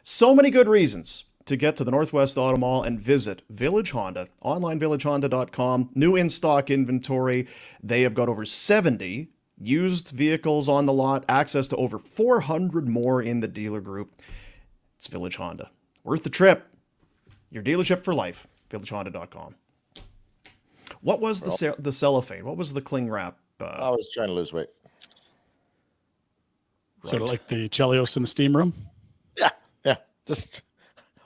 So many good reasons to get to the Northwest Auto Mall and visit Village Honda. Online, villagehonda.com. New in-stock inventory. They have got over 70 used vehicles on the lot, access to over 400 more in the dealer group. It's Village Honda. Worth the trip. Your dealership for life. VillageHonda.com. What was the cellophane? What was the cling wrap? I was trying to lose weight. Sort of like the Chelios in the steam room. Yeah. Just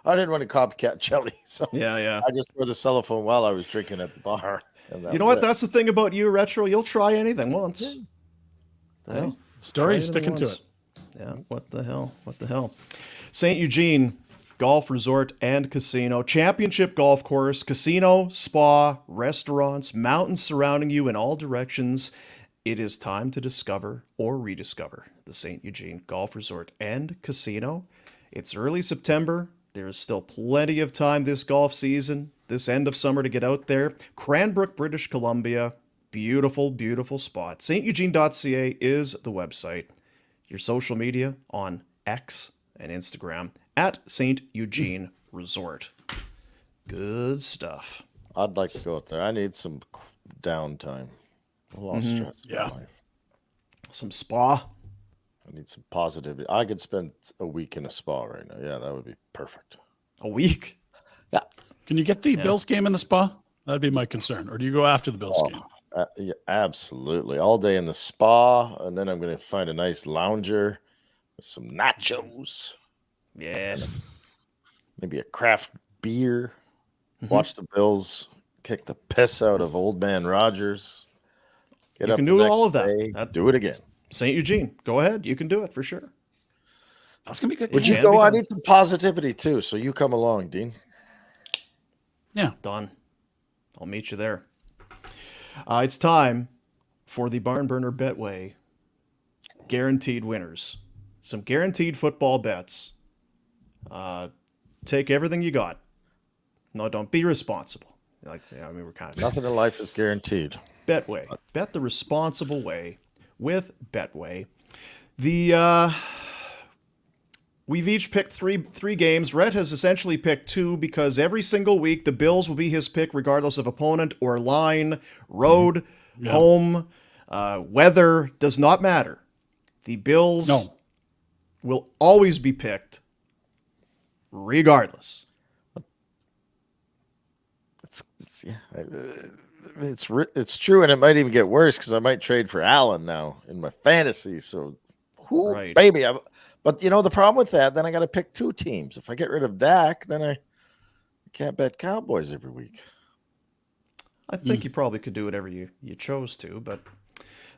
I didn't want to copycat Jelly, so Yeah. I just wore the cellophane while I was drinking at the bar. And You know what? That's the thing about you, Retro. You'll try anything once. hell? Story, sticking to once. it. Yeah, what the hell? St. Eugene Golf Resort and Casino, championship golf course, casino, spa, restaurants, mountains surrounding you in all directions. It is time to discover or rediscover the St. Eugene Golf Resort and Casino. It's early September. There's still plenty of time this golf season, this end of summer to get out there. Cranbrook, British Columbia. Beautiful, beautiful spot. steugene.ca is the website. Your social media on X and Instagram at St. Eugene Resort. Good stuff. I'd like to go out there. I need some downtime. A lot of stress. in my Yeah. life. Some spa. I need some positivity. I could spend a week in a spa right now. Yeah, that would be perfect. A week. Yeah. Can you get the Bills game in the spa? That'd be my concern. Or do you go after the Bills game? Yeah, absolutely. All day in the spa, and then I'm going to find a nice lounger with some nachos, Yeah. maybe a craft beer. Watch the Bills kick the piss out of Old Man Rogers. Get You up can the do next all of that. day, do it again. St. Eugene. Go ahead. You can do it for sure. That's going to be good. Would game. you can go? be I done. need some positivity too. So you come along, Dean. Yeah. Done. I'll meet you there. It's time for the Barn Burner Betway guaranteed winners. Some guaranteed football bets. Take everything you got. No, don't be responsible. We're kind of Nothing in life is guaranteed. Betway. Bet the responsible way with Betway. We've each picked three games. Rhett has essentially picked two because every single week the Bills will be his pick regardless of opponent or line, road, home, weather, does not matter. The Bills will always be picked regardless. It's true, and it might even get worse because I might trade for Allen now in my fantasy. So, Right. baby. But the problem with that, then I got to pick two teams. If I get rid of Dak, then I can't bet Cowboys every week. I think you probably could do whatever you chose to, but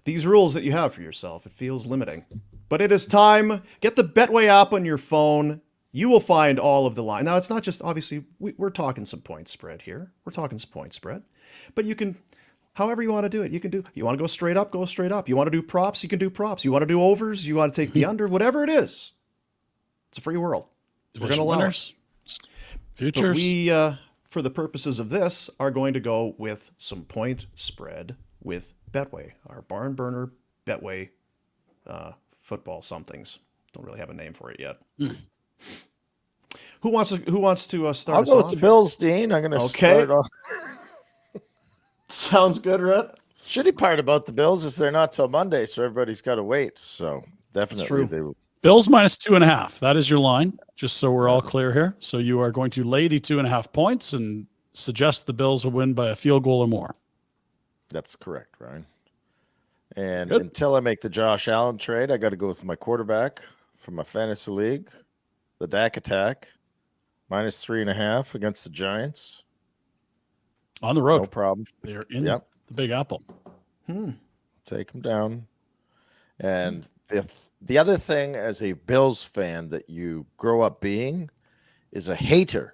these rules that you have for yourself, it feels limiting. But it is time. Get the Betway app on your phone. You will find all of the line. Now, it's not just, obviously, we're talking some point spread here. We're talking some point spread. But you can, however you want to do it, you can do. You want to go straight up, go straight up. You want to do props, you can do props. You want to do overs, you want to take the under, whatever it is. It's a free world. We're going to allow it. But Futures. we, for the purposes of this, are going to go with some point spread with Betway, our barn burner Betway football somethings. Don't really have a name for it yet. Who wants to start I'll us go off? with the Bills, Dean. I'm going to start off. Sounds good, Rhett. Shitty part about the Bills is they're not till Monday, so everybody's got to wait. So definitely, true. they will. Bills minus 2.5. That is your line, just so we're all clear here. So you are going to lay the 2.5 points and suggest the Bills will win by a field goal or more. That's correct, Ryan. And Good. until I make the Josh Allen trade, I got to go with my quarterback from my fantasy league, the Dak attack, minus 3.5 against the Giants. On the road. No problem. They're in Yep. the Big Apple. Take them down. And the other thing as a Bills fan that you grow up being is a hater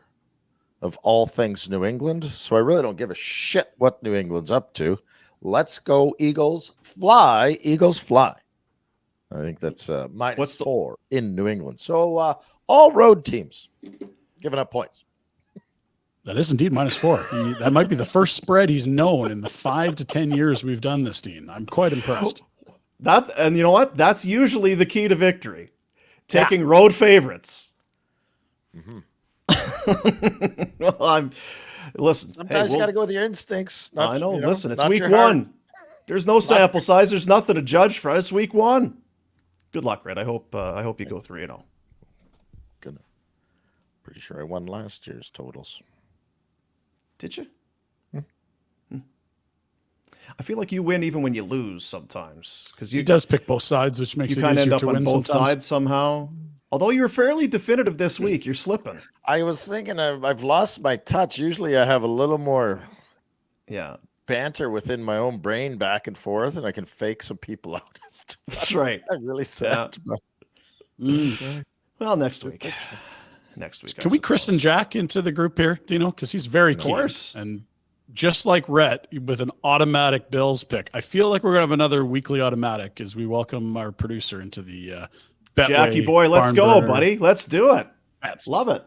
of all things New England. So I really don't give a shit what New England's up to. Let's go Eagles fly. Eagles fly. I think that's minus 4 in New England. So all road teams giving up points. That is indeed minus 4. That might be the first spread he's known in the 5 to 10 years we've done this, Dean. I'm quite impressed. And you know what? That's usually the key to victory. Taking road favorites. Well, listen. Sometimes hey, you got to go with your instincts. I know. Listen, it's not week your heart. 1. There's no sample size. There's nothing to judge for. It's week 1. Good luck, Red. I hope you go 3-0. Good. Pretty sure I won last year's totals. Did you? I feel like you win even when you lose sometimes, because He does pick both sides, which makes you it kind of easier end up to on win both sometimes. sides somehow. Although you were fairly definitive this week, you're slipping. I was thinking I've lost my touch. Usually I have a little more banter within my own brain back and forth, and I can fake some people out. That's right. I really said. Well, next week. Next week. Can we christen Jack into the group here, Dino? Because he's very keen. Of course. And just like Rhett, with an automatic Bills pick, I feel like we're going to have another weekly automatic as we welcome our producer into the Betway Jackie boy, let's barn go, burner. buddy. Let's do it. Bets. Love it.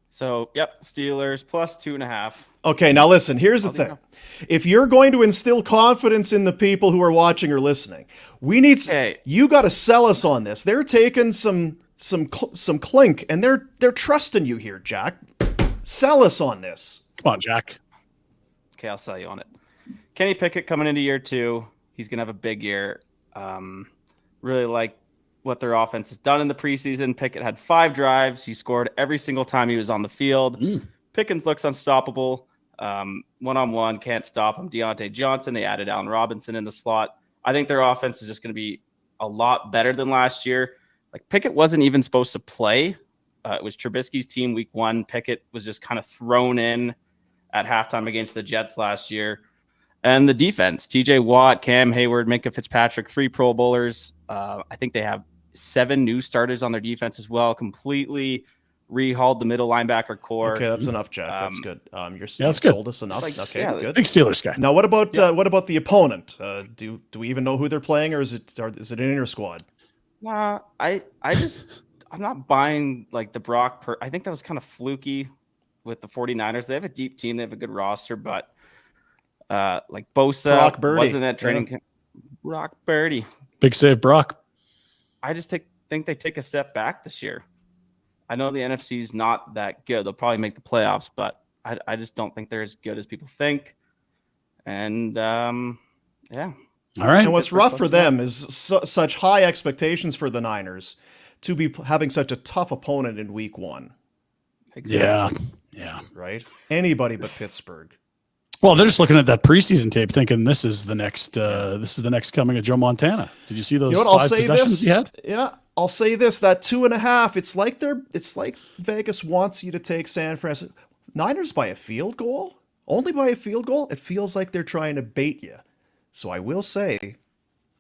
So, yep, Steelers plus 2.5. Okay, now listen, here's the thing. If you're going to instill confidence in the people who are watching or listening, we need you got to sell us on this. They're taking some clink, and they're trusting you here, Jack. Sell us on this. Come on, Jack. Okay, I'll sell you on it. Kenny Pickett coming into year 2. He's going to have a big year. Really like what their offense has done in the preseason. Pickett had 5 drives. He scored every single time he was on the field. Pickens looks unstoppable. One-on-one, can't stop him. Deontay Johnson, they added Allen Robinson in the slot. I think their offense is just going to be a lot better than last year. Like, Pickett wasn't even supposed to play. It was Trubisky's team week 1. Pickett was just kind of thrown in at halftime against the Jets last year. And the defense, TJ Watt, Cam Hayward, Minkah Fitzpatrick, 3 Pro Bowlers. I think they have 7 new starters on their defense as well. Completely rehauled the middle linebacker core. Okay, that's enough, Jack. That's good. that's you've good. sold us enough. Like, okay, yeah, good. Big Steelers guy. Now, what about the opponent? Do we even know who they're playing, or is it an inner squad? Nah, I'm not buying like the Brock. I think that was kind of fluky with the 49ers. They have a deep team. They have a good roster, but like Bosa Brock Birdie. wasn't at training camp. Brock Birdie. Big save, Brock. I just think they take a step back this year. I know the NFC's not that good. They'll probably make the playoffs, but I just don't think they're as good as people think. And All right. And what's rough for them is such high expectations for the Niners to be having such a tough opponent in week 1. exactly. Yeah. Right? Anybody but Pittsburgh. Well, they're just looking at that preseason tape, thinking this is the next coming of Joe Montana. Did you see those 5 possessions he had? Yeah, I'll say this: that 2.5. It's like Vegas wants you to take San Francisco. Niners by a field goal, only by a field goal. It feels like they're trying to bait you. So I will say,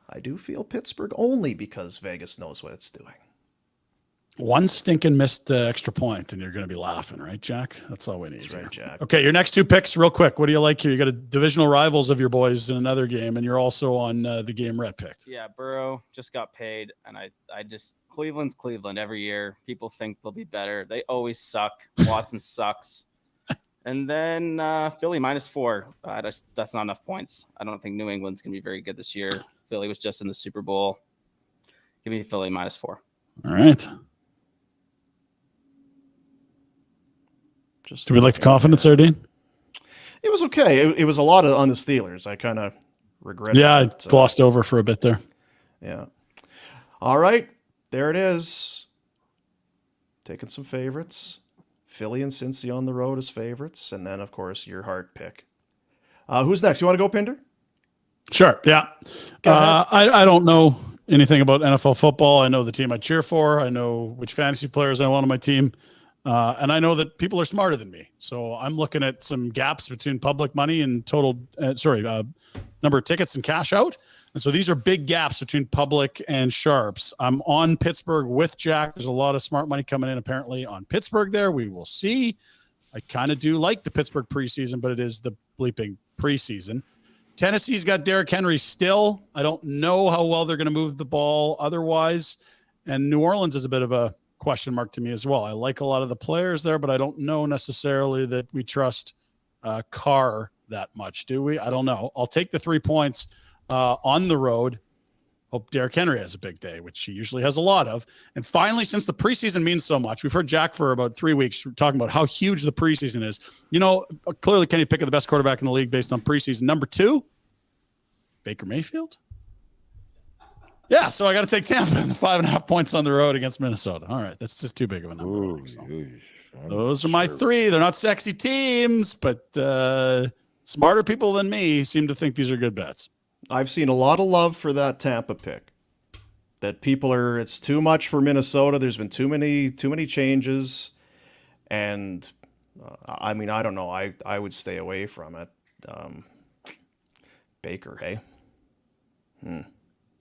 I do feel Pittsburgh only because Vegas knows what it's doing. One stinking missed extra point, and you're going to be laughing, right, Jack? That's all we need. That's right, Jack. Okay, your next 2 picks, real quick. What do you like here? You got a divisional rivals of your boys in another game, and you're also on the game Rhett picked. Yeah, Burrow just got paid, and I just Cleveland's Cleveland every year. People think they'll be better. They always suck. Watson sucks. And then Philly -4. That's not enough points. I don't think New England's going to be very good this year. Philly was just in the Super Bowl. Give me Philly -4. All right. Do we like the confidence there, Dean? It was okay. It was a lot on the Steelers. I kind of regret it. Yeah, I glossed over for a bit there. Yeah. All right. There it is. Taking some favorites. Philly and Cincy on the road as favorites. And then, of course, your heart pick. Who's next? You want to go, Pinder? Sure. Yeah. I don't know anything about NFL football. I know the team I cheer for. I know which fantasy players I want on my team. And I know that people are smarter than me. So I'm looking at some gaps between public money and total, number of tickets and cash out. And so these are big gaps between public and sharps. I'm on Pittsburgh with Jack. There's a lot of smart money coming in apparently on Pittsburgh there. We will see. I kind of do like the Pittsburgh preseason, but it is the bleeping preseason. Tennessee's got Derrick Henry still. I don't know how well they're going to move the ball otherwise. And New Orleans is a bit of a question mark to me as well. I like a lot of the players there, but I don't know necessarily that we trust Carr that much, do we? I don't know. I'll take the 3 points on the road. Hope Derrick Henry has a big day, which he usually has a lot of. And finally, since the preseason means so much, we've heard Jack for about 3 weeks talking about how huge the preseason is. Clearly Kenny Pickett, the best quarterback in the league based on preseason. Number 2, Baker Mayfield. Yeah, so I got to take Tampa and the 5.5 points on the road against Minnesota. All right, that's just too big of a number. Those are my 3. They're not sexy teams, but smarter people than me seem to think these are good bets. I've seen a lot of love for that Tampa pick. That it's too much for Minnesota. There's been too many changes. And I don't know. I would stay away from it. Baker, hey?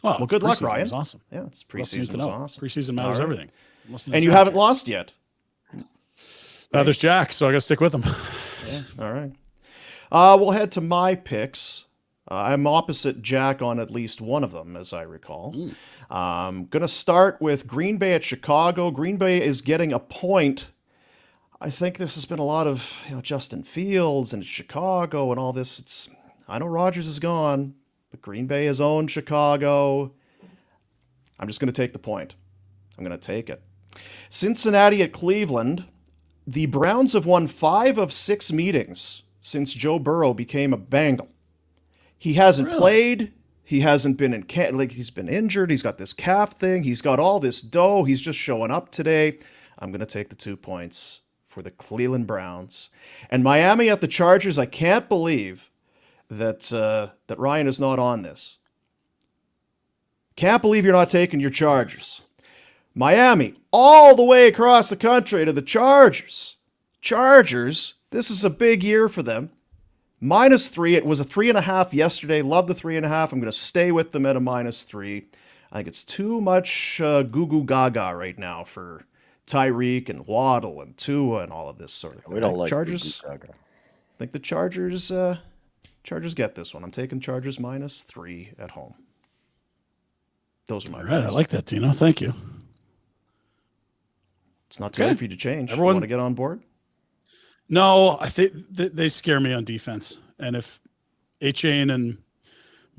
Well, good luck, Ryan. Was awesome. Yeah, it's preseason was awesome. Preseason matters everything. And you haven't lost yet. There's Jack, so I got to stick with him. Yeah, all right. We'll head to my picks. I'm opposite Jack on at least one of them, as I recall. I'm going to start with Green Bay at Chicago. Green Bay is getting a point. I think this has been a lot of Justin Fields and Chicago and all this. I know Rodgers is gone, but Green Bay has owned Chicago. I'm just going to take the point. I'm going to take it. Cincinnati at Cleveland. The Browns have won 5 of 6 meetings since Joe Burrow became a Bengal. He hasn't played. He hasn't been he's been injured. He's got this calf thing. He's got all this dough. He's just showing up today. I'm going to take the 2 points for the Cleveland Browns. And Miami at the Chargers. I can't believe that Ryan is not on this. Can't believe you're not taking your Chargers. Miami, all the way across the country to the Chargers. Chargers, this is a big year for them. -3. It was a 3.5 yesterday. Love the 3.5. I'm going to stay with them at a -3. I think it's too much goo goo gaga right now for Tyreek and Waddle and Tua and all of this sort of thing. We don't like Chargers. goo goo gaga. I think the Chargers get this one. I'm taking Chargers -3 at home. Those are my All right, I like that, Tino. Thank you. It's not too late for you to change. Everyone You want to get on board? No, I think they scare me on defense. And if A-Chain and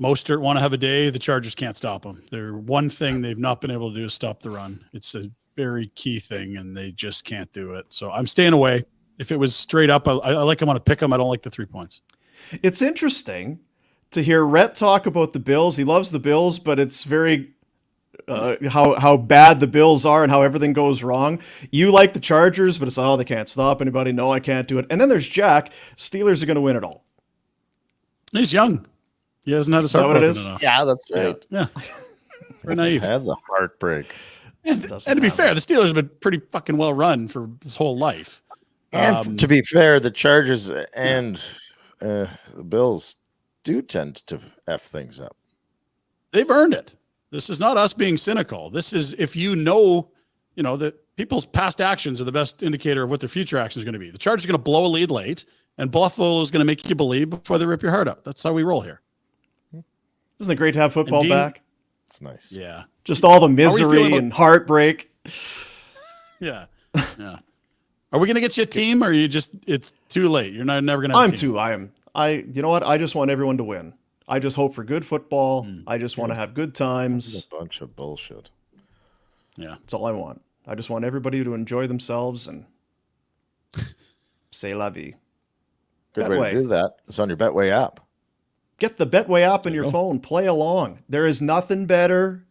Mostert want to have a day, the Chargers can't stop them. They're one thing they've not been able to do is stop the run. It's a very key thing, and they just can't do it. So I'm staying away. If it was straight up, I like them on a pick 'em. I don't like the 3 points. It's interesting to hear Rhett talk about the Bills. He loves the Bills, but it's very how bad the Bills are and how everything goes wrong. You like the Chargers, but it's, they can't stop anybody. No, I can't do it. And then there's Jack. Steelers are going to win it all. He's young. He hasn't had his heart broken enough. Yeah, that's right. Yeah. We're naive. Had the heartbreak. And to be fair, the Steelers have been pretty fucking well run for his whole life. And to be fair, the Chargers and the Bills do tend to F things up. They've earned it. This is not us being cynical. This is if that people's past actions are the best indicator of what their future action is going to be. The Chargers are going to blow a lead late, and Buffalo is going to make you believe before they rip your heart out. That's how we roll here. Isn't it great to have football back? It's nice. Yeah. Just all the misery and heartbreak. Yeah. Yeah. Are we going to get you a team, or are you just, it's too late? You're never going to have a team. You know what? I just want everyone to win. I just hope for good football. I just want to have good times. It's a bunch of bullshit. Yeah. That's all I want. I just want everybody to enjoy themselves and say la vie. Good way to do that. It's on your Betway app. Get the Betway app in your phone. Play along. There is nothing better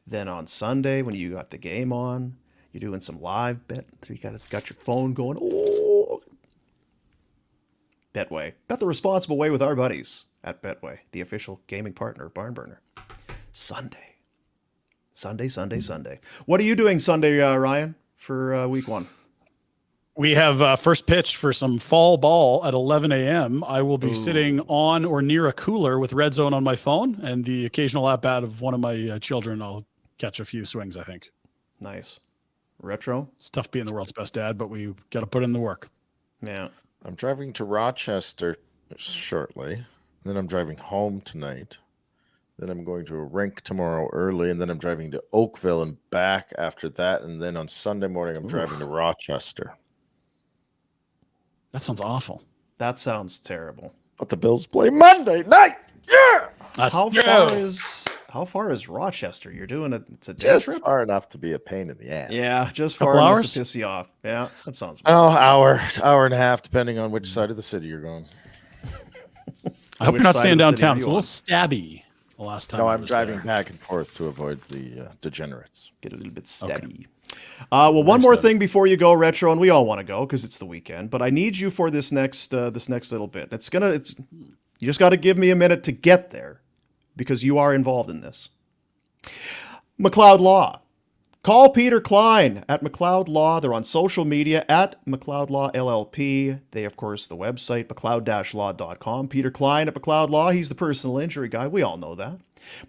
than on Sunday when you got the game on. You're doing some live bet. You got your phone going. Oh, Betway. Bet the responsible way with our buddies at Betway, the official gaming partner of Barnburner. Sunday. What are you doing Sunday, Ryan, for week 1? We have first pitch for some fall ball at 11 a.m. I will be sitting on or near a cooler with Red Zone on my phone and the occasional at-bat of one of my children. I'll catch a few swings, I think. Nice. Retro? It's tough being the world's best dad, but we got to put in the work. Yeah. I'm driving to Rochester shortly. Then I'm driving home tonight. Then I'm going to a rink tomorrow early, and then I'm driving to Oakville and back after that. And then on Sunday morning, I'm driving to Rochester. That sounds awful. That sounds terrible. But the Bills play Monday night. Yeah. How how far is Rochester? You're doing it's a day Just trip? far enough to be a pain in the ass. Yeah, just Couple far enough hours? to piss you off. Yeah, that sounds Oh, hour and a half, depending on which side of the city you're going. I hope Which you're not side staying of the city are downtown. you It's a little on? stabby the last time. No, I I'm was driving there. back and forth to avoid the degenerates. Get a little bit Okay. stabby. Well, one more Understood. thing before you go, Retro, and we all want to go because it's the weekend. But I need you for this next little bit. You just got to give me a minute to get there because you are involved in this. McLeod Law. Call Peter Klein at McLeod Law. They're on social media at McLeod Law LLP. They, of course, the website, McLeod-Law.com. Peter Klein at McLeod Law. He's the personal injury guy. We all know that.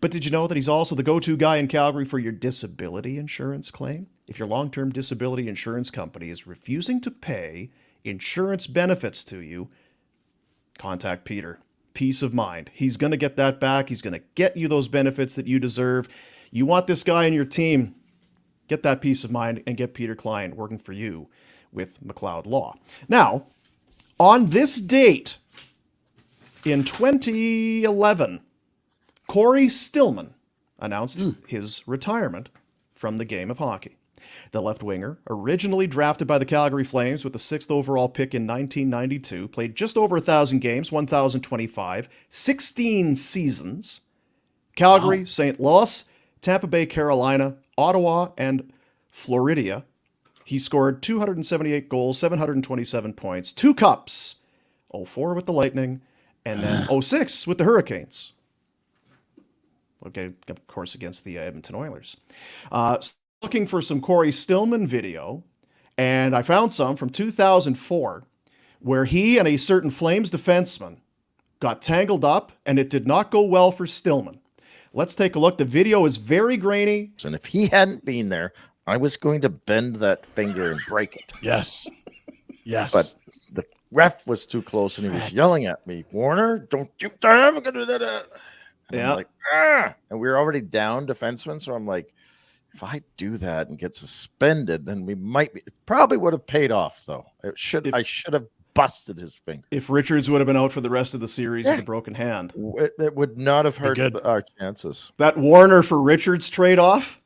But did you know that he's also the go-to guy in Calgary for your disability insurance claim? If your long-term disability insurance company is refusing to pay insurance benefits to you, contact Peter. Peace of mind. He's going to get that back. He's going to get you those benefits that you deserve. You want this guy on your team. Get that peace of mind and get Peter Klein working for you with McLeod Law. Now, on this date in 2011, Corey Stillman announced his retirement from the game of hockey. The left winger, originally drafted by the Calgary Flames with the 6th overall pick in 1992, played just over 1,000 games, 1,025, 16 seasons. Calgary, St. Louis, Tampa Bay, Carolina, Ottawa, and Florida. He scored 278 goals, 727 points, 2 cups, 04 with the Lightning, and then 06 with the Hurricanes. Okay, of course, against the Edmonton Oilers. Looking for some Corey Stillman video, and I found some from 2004, where he and a certain Flames defenseman got tangled up, and it did not go well for Stillman. Let's take a look. The video is very grainy. And if he hadn't been there, I was going to bend that finger and break it. Yes. Yes. But the ref was too close and he was yelling at me, Warner, don't you dare. Yeah. I'm like, ah! And we were already down defenseman. So I'm like, if I do that and get suspended, then we might be, it probably would have paid off though. I should have busted his finger. If Richards would have been out for the rest of the series with a broken hand. It would not have hurt good. our chances. That Warner for Richards trade-off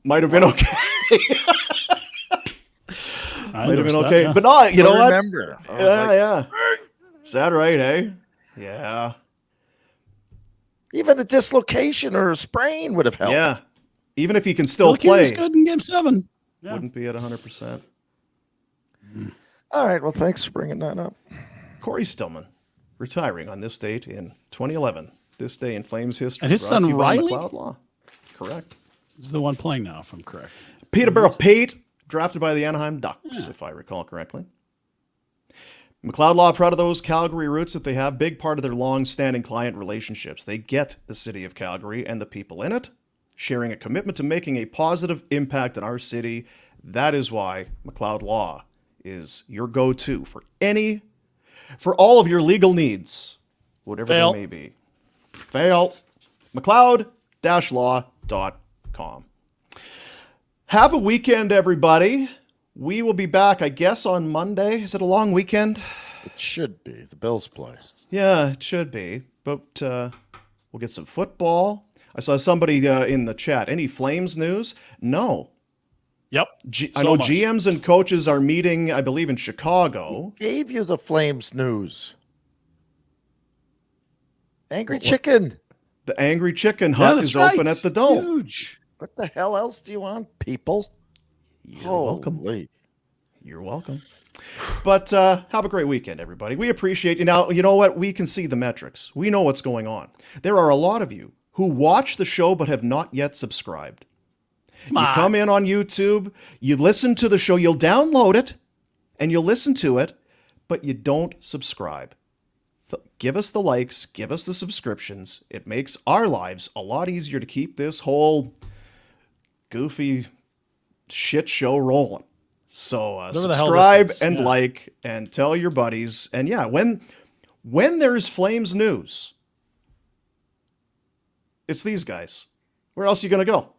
might have been okay. Might have been okay. Yeah. But no, you know what? Remember. Yeah. Is that right, eh? Yeah. Even a dislocation or a sprain would have helped. Yeah. Even if he can still Phil Kennedy was play, good in Game 7. Yeah. wouldn't be at 100%. All right. Well, thanks for bringing that up. Corey Stillman retiring on this date in 2011. This day in Flames history. And his brought son to you by Riley? McLeod Law. Correct. This is the one playing now, if I'm correct. Peterborough Pate, drafted by the Anaheim Ducks, if I recall correctly. McLeod Law, proud of those Calgary roots that they have. Big part of their long-standing client relationships. They get the city of Calgary and the people in it, sharing a commitment to making a positive impact in our city. That is why McLeod Law is your go-to for all of your legal needs, whatever Fail. they may be. Fail. McLeod-Law.com. Have a weekend, everybody. We will be back, I guess, on Monday. Is it a long weekend? It should be. The Bills play. Yeah, it should be. But we'll get some football. I saw somebody in the chat. Any Flames news? No. Yep. I know much. GMs and coaches are meeting, I believe, in Chicago. Gave you the Flames news. Angry Chicken. The Angry Chicken Hut that's is open right. at the Dome. Huge. What the hell else do you want, people? You're welcome. Holy. You're welcome. But have a great weekend, everybody. We appreciate you. Now, you know what? We can see the metrics. We know what's going on. There are a lot of you who watch the show but have not yet subscribed. You come in on YouTube, you listen to the show, you'll download it, and you'll listen to it, but you don't subscribe. Give us the likes, give us the subscriptions. It makes our lives a lot easier to keep this whole goofy shit show rolling. So subscribe and like and tell your buddies. And yeah, when there's Flames news, it's these guys. Where else are you going to go?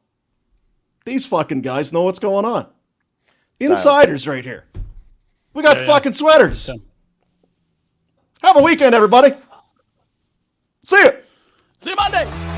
These fucking guys know what's going on. Insiders right here. We got fucking sweaters. Yeah. Have a weekend, everybody. See you. See you Monday.